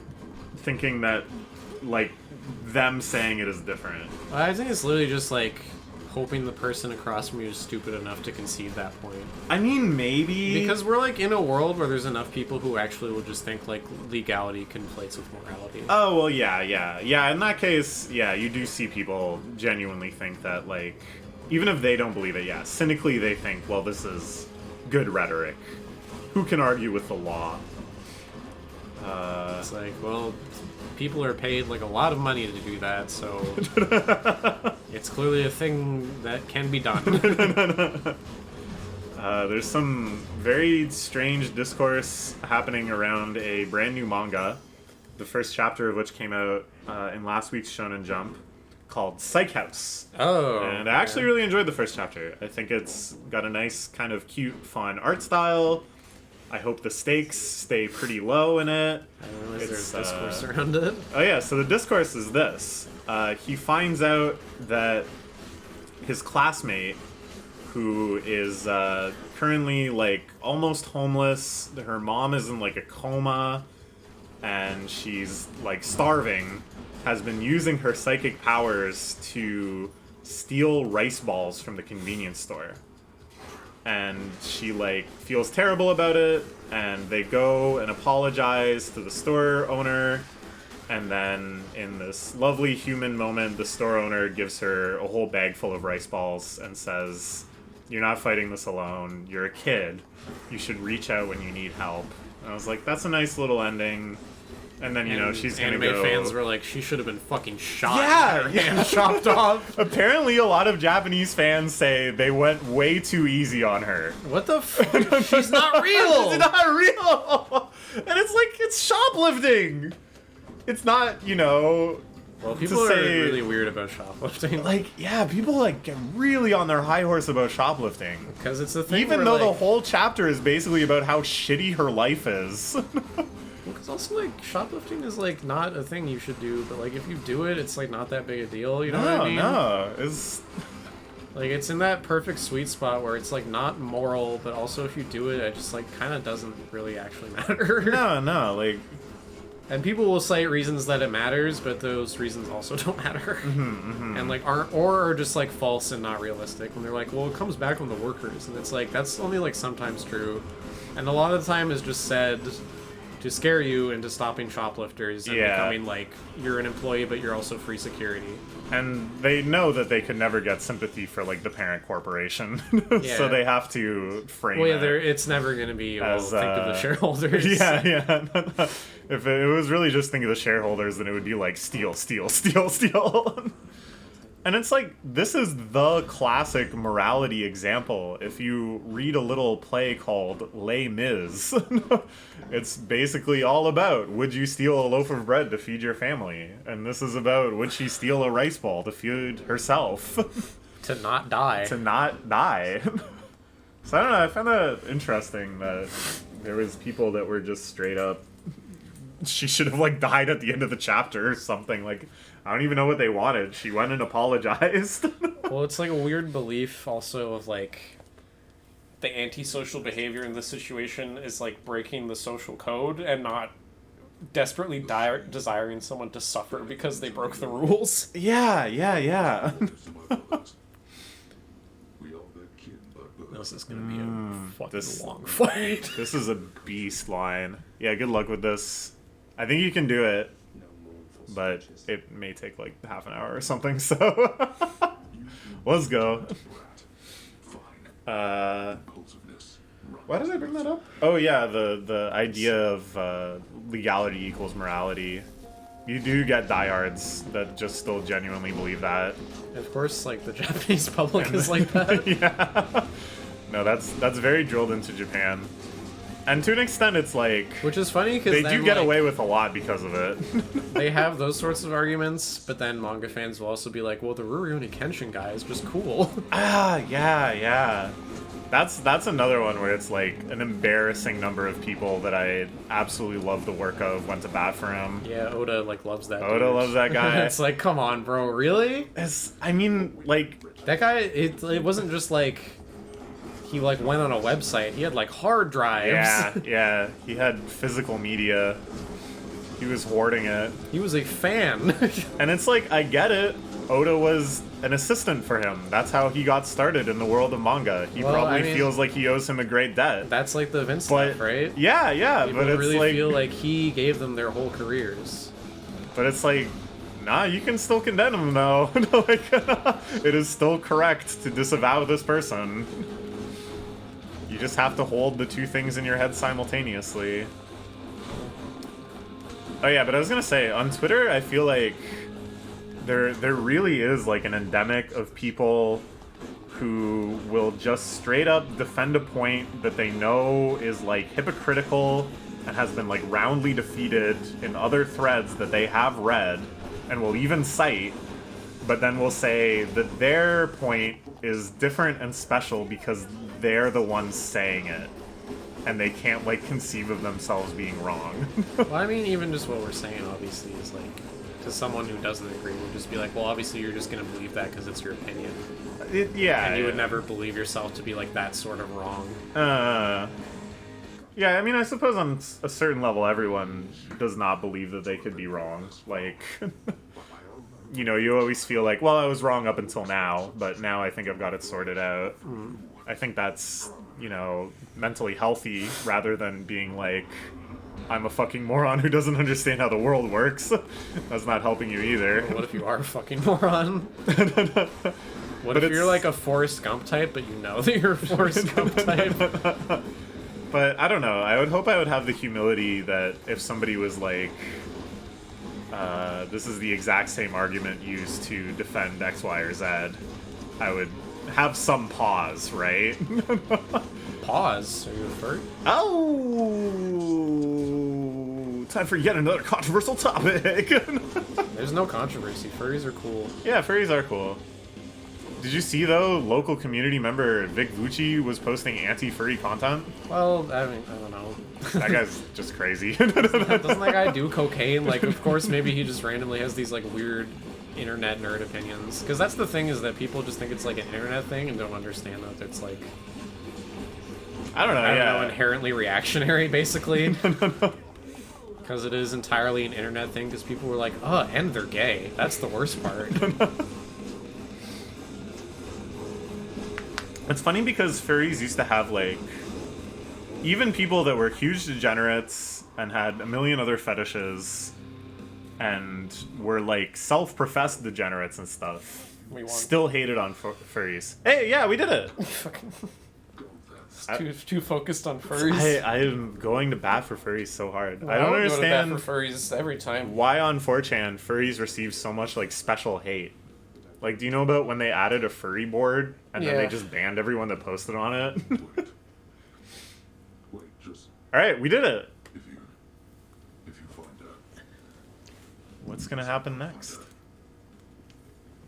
thinking that like them saying it is different. I think it's literally just like hoping the person across from you is stupid enough to concede that point. I mean, maybe Because we're like in a world where there's enough people who actually will just think like legality conflates with morality. Oh, well, yeah. In that case, yeah, you do see people genuinely think that, like, even if they don't believe it, yeah, cynically they think, well, this is good rhetoric. Who can argue with the law? It's like, well, people are paid like a lot of money to do that, so it's clearly a thing that can be done. There's some very strange discourse happening around a brand new manga, the first chapter of which came out in last week's Shonen Jump, called Psych House. Oh. And I actually really enjoyed the first chapter. I think it's got a nice kind of cute, fun art style. I hope the stakes stay pretty low in it. I don't realize It's, there's discourse around it. Oh yeah, so the discourse is this. He finds out that his classmate, who is currently like almost homeless, her mom is in like a coma, and she's like starving, has been using her psychic powers to steal rice balls from the convenience store. And she like feels terrible about it, and they go and apologize to the store owner, and then in this lovely human moment, the store owner gives her a whole bag full of rice balls and says, "You're not fighting this alone. You're a kid. You should reach out when you need help." And I was like, that's a nice little ending. And then, you know, And she's gonna anime go... fans were like, she should have been fucking shot. Yeah, and her hand chopped off. Apparently, a lot of Japanese fans say they went way too easy on her. What the fuck? She's not real. It's not real! And it's like, it's shoplifting! It's not, you know... Well, to people are say- really weird about shoplifting. Like, yeah, people, like, get really on their high horse about shoplifting. Because it's a thing Even where, though the like, whole chapter is basically about how shitty her life is. Because also, like, shoplifting is, like, not a thing you should do, but, like, if you do it, it's, like, not that big a deal, you know what I mean? No, it's... Like, it's in that perfect sweet spot where it's, like, not moral, but also if you do it, it just, like, kind of doesn't really actually matter. No, like... And people will cite reasons that it matters, but those reasons also don't matter. And, like, aren't, or are just, like, false and not realistic. When they're like, well, it comes back on the workers. And it's like, that's only, like, sometimes true. And a lot of the time is just said to scare you into stopping shoplifters and Yeah. becoming like you're an employee but you're also free security. And they know that they could never get sympathy for, like, the parent corporation. Yeah. So they have to frame Well, yeah, it. it's never going to be, well, As, think of the shareholders. Yeah. If it was really just think of the shareholders, then it would be like, steal. And it's like, this is the classic morality example. If you read a little play called Les Mis, it's basically all about, would you steal a loaf of bread to feed your family? And this is about, would she steal a rice ball to feed herself? To not die. To not die. So I don't know, I found that interesting that there was people that were just straight up, she should have, like, died at the end of the chapter or something. Like, I don't even know what they wanted. She went and apologized. Well, it's like a weird belief also of like the antisocial behavior in this situation is like breaking the social code and not desperately desiring someone to suffer because they broke the rules. Yeah. Some other ones. We all that kin, but No, this is gonna be a fucking this- long fight. This is a beast line. Yeah, good luck with this. I think you can do it, No mournful but speeches. it may take like half an hour or something, so let's go. Impulsiveness. Why did I bring that up? Oh yeah, the idea of legality equals morality. You do get diehards that just still genuinely believe that. Of course, like the Japanese public is like that. Yeah. No, that's very drilled into Japan. And to an extent, it's like Which is funny because they do get away with a lot because of it. They have those sorts of arguments, but then manga fans will also be like, "Well, the Rurouni Kenshin guy is just cool." Ah, yeah. That's another one where it's like an embarrassing number of people that I absolutely love the work of went to bat for him. Yeah, Oda like loves that. Oda dude. loves that guy. It's like, come on, bro, really? I mean, like, That guy, it wasn't just like he like went on a website. He had like hard drives. yeah. He had physical media. He was hoarding it. He was a fan. And it's like, I get it. Oda was an assistant for him. That's how he got started in the world of manga. He Well, probably I mean- feels like he owes him a great debt. That's like the Vince But stuff, right? yeah, People but it's really like, feel like he gave them their whole careers. but it's like, nah, you can still condemn him though. Like, it is still correct to disavow this person. You just have to hold the two things in your head simultaneously. Oh yeah, but I was gonna say, on Twitter, I feel like there really is like an endemic of people who will just straight up defend a point that they know is like hypocritical and has been like roundly defeated in other threads that they have read and will even cite, but then will say that their point is different and special because they're the ones saying it and they can't like conceive of themselves being wrong. Well, I mean, even just what we're saying, obviously, is like, to someone who doesn't agree, will just be like, well, obviously, you're just gonna believe that because it's your opinion, Yeah, and you would yeah. never believe yourself to be like that sort of wrong. Yeah, I mean, I suppose on a certain level, everyone does not believe that they could be wrong. Like, you know, you always feel like, well, I was wrong up until now, but now I think I've got it sorted out. I think that's, you know, mentally healthy rather than being like, I'm a fucking moron who doesn't understand how the world works. That's not helping you either. What if you are a fucking moron? What But if you're it's- like a Forrest Gump type, but you know that you're a Forrest Gump type? But I don't know. I would hope I would have the humility that if somebody was like, this is the exact same argument used to defend X, Y, or Z, I would have some pause, right? Pause. Are you a furry? Oh, time for yet another controversial topic. There's no controversy. Furries are cool. Yeah, furries are cool. Did you see though, local community member Vic Vucci was posting anti-furry content? Well, I mean, I don't know. That guy's just crazy. Doesn't that guy do cocaine? Like, of course, maybe he just randomly has these like weird internet nerd opinions. Because that's the thing, is that people just think it's like an internet thing and don't understand that it's like, I don't know. I don't yeah. know, inherently reactionary, basically. Because it is entirely an internet thing. Because people were like, oh, and they're gay. That's the worst part. It's funny because furries used to have like, even people that were huge degenerates and had a million other fetishes and were like self-professed degenerates and stuff, We won. still hated on furries. Hey, yeah, we did it. too focused on furries. I am going to bat for furries so hard. I Well, don't would go to bat understand for furries every time. why on 4chan furries receive so much like special hate. Like, do you know about when they added a furry board and then Yeah. they just banned everyone that posted on it? Wait, just All right, we did it. if you find out, What's gonna happen next?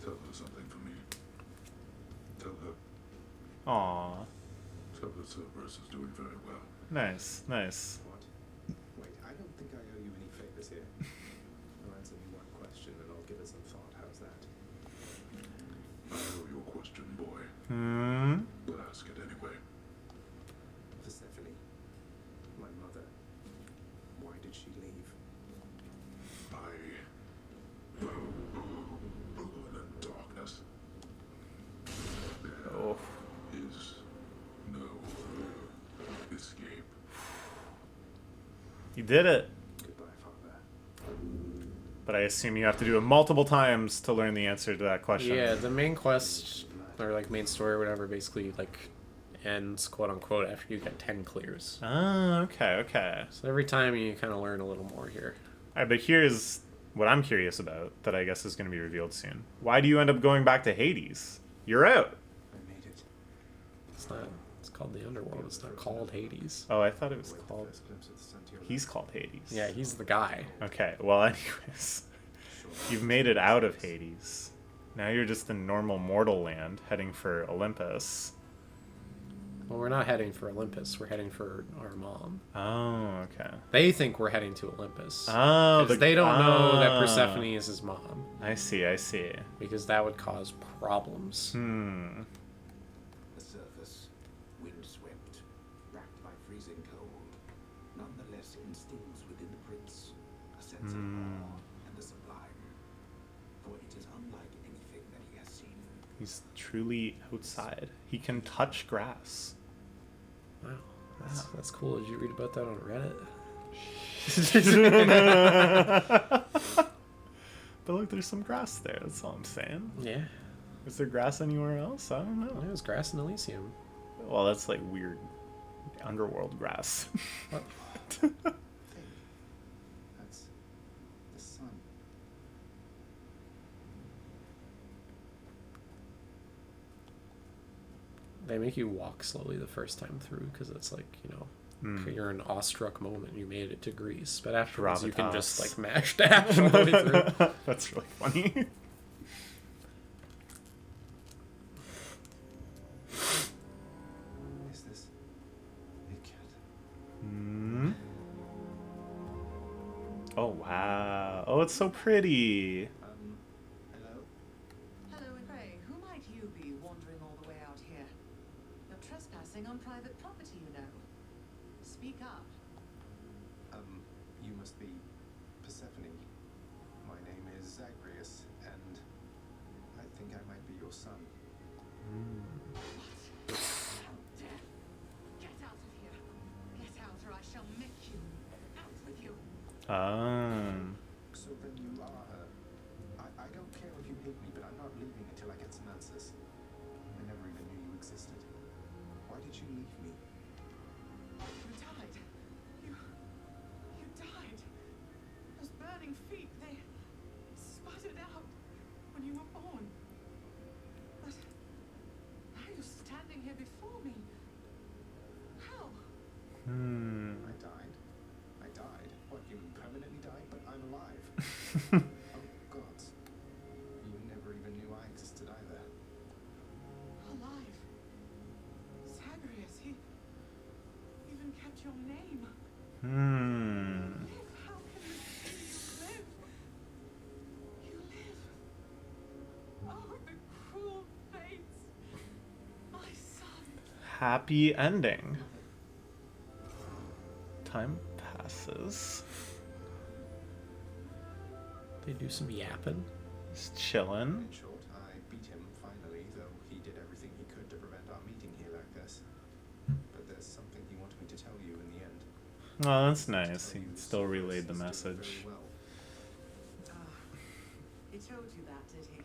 tell her something for me. Tell her Cerberus is doing very well. Nice. What? Wait, I don't think I owe you any favors here. I'll answer me one question and I'll give it some thought. How's that? I know your question, boy, Hmm. but ask it anyway. Persephone, my mother. Why did she leave? Blood and darkness Oh. is You did it. Goodbye, Father. But I assume you have to do it multiple times to learn the answer to that question. Yeah, the main quest, or like main story or whatever, basically like ends, quote unquote, after you get 10 clears. Ah, okay. So every time you kind of learn a little more here. Alright, but here's what I'm curious about that I guess is going to be revealed soon. Why do you end up going back to Hades? You're out. I made it. It's not. It's called the Underworld. It's not called Hades. Oh, I thought it was Wait, the called... first glimpse of the sun to your He's left. called Hades. Yeah, he's the guy. Okay, well, anyways. You've made it out of Hades. Now you're just in normal mortal land, heading for Olympus. Well, we're not heading for Olympus. We're heading for our mom. Oh, okay. They think we're heading to Olympus. Oh, Because they don't know that Persephone is his mom. I see. Because that would cause problems. Hmm. The surface, windswept, racked by freezing cold, nonetheless instills within the prince a sense of awe and the sublime. For it is unlike anything that he has seen. He's truly outside. He can touch grass. Wow. That's cool. Did you read about that on Reddit? But look, there's some grass there. That's all I'm saying. Yeah. Is there grass anywhere else? I don't know. It was grass in Elysium. Well, that's like weird underworld grass. What? That's the sun. They make you walk slowly the first time through because it's like, you're in an awestruck moment. You made it to Greece. But afterwards, you can just Gravitas. like mash dash all the way through. That's really funny. Is this a cat? Hmm. Oh, wow. Oh, it's so pretty. Hello? Hello, and pray, who might you be wandering all the way out here? You're trespassing on private property, you know. Speak up. You must be Persephone. My name is Zagreus, and I think I might be your son. Death! Get out of here! Get out, or I shall make you! Out with you! So then you are her. I don't care if you hate me, but I'm not leaving until I get some answers. I never even knew you existed. Why did you leave me? You died. You died. Those burning feet, they sputtered out when you were born. But now you're standing here before me. How? I died. What, you permanently died? But I'm alive. Oh, gods. You never even knew I existed either. Alive. Zagreus, he even kept your name. Live. How can you live? You live. Oh, the cruel fates. My son. Happy ending. Time passes. They do some yapping. Just chillin'. In short, I beat him finally, though he did everything he could to prevent our meeting here like this. But there's something he wanted me to tell you in the end. Oh, that's nice. He still relayed the message. Very well. He told you that, did he?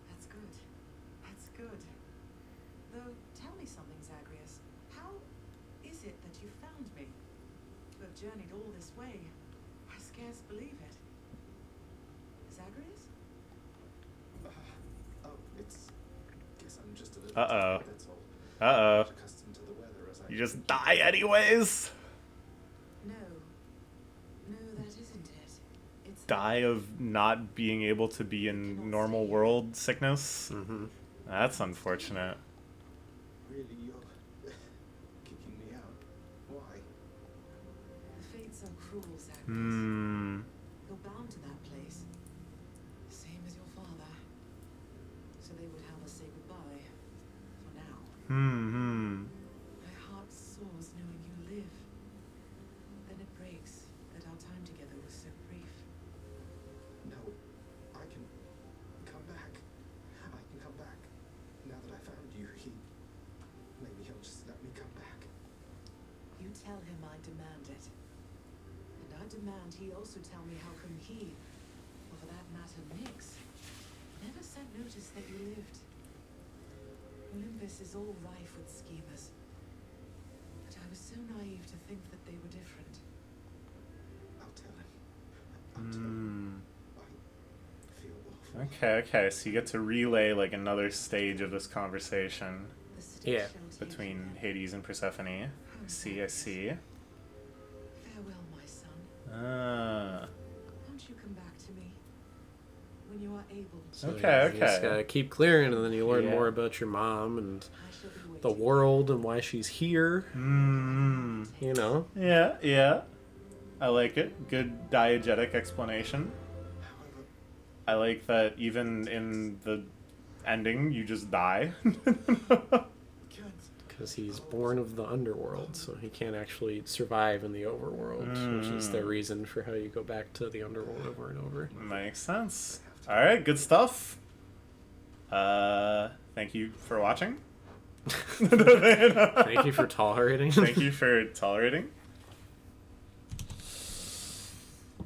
That's good. That's good. Though, tell me something, Zagreus. How is it that you found me? To have journeyed all this way, I scarce believe it. Zagreus? Oh, guess I'm just a little Uh-oh. tired, that's all. Uh-oh. Not accustomed to the weather as I You just die anyways. No. No, that isn't it. It's Die of not being able to be in normal world sickness. Mm-hmm. That's unfortunate. Really, you're kicking me out. Why? the fates are cruel, Zagreus. You're bound to that place. Same as your father. So they would have us say goodbye. For now. My heart soars knowing you live. Then it breaks that our time together was so brief. No, I can come back. I can come back. Now that I found you, maybe he'll just let me come back. You tell him I demand it. I demand he also tell me how come he, or for that matter Nyx, never sent notice that you lived. Olympus is all rife with schemers. But I was so naive to think that they were different. I'll tell him. I'll tell him. I feel awful. Okay, so you get to relay like another stage of this conversation The city Yeah. shall take between them. Hades and Persephone. I see. Farewell, my son. Ah. Won't you come back to me when you are able? So Okay, you just gotta keep clearing, and then you learn Yeah. more about your mom and I shall be waiting. the world and why she's here. You know. Yeah. I like it. Good diegetic explanation. However, I like that even in the ending, you just die. can't. Because he's born of the underworld, so he can't actually survive in the overworld, which is the reason for how you go back to the underworld over and over. Makes sense. Alright, good stuff. Thank you for watching. Thank you for tolerating. Thank you for tolerating.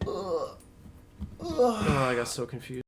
Oh, I got so confused.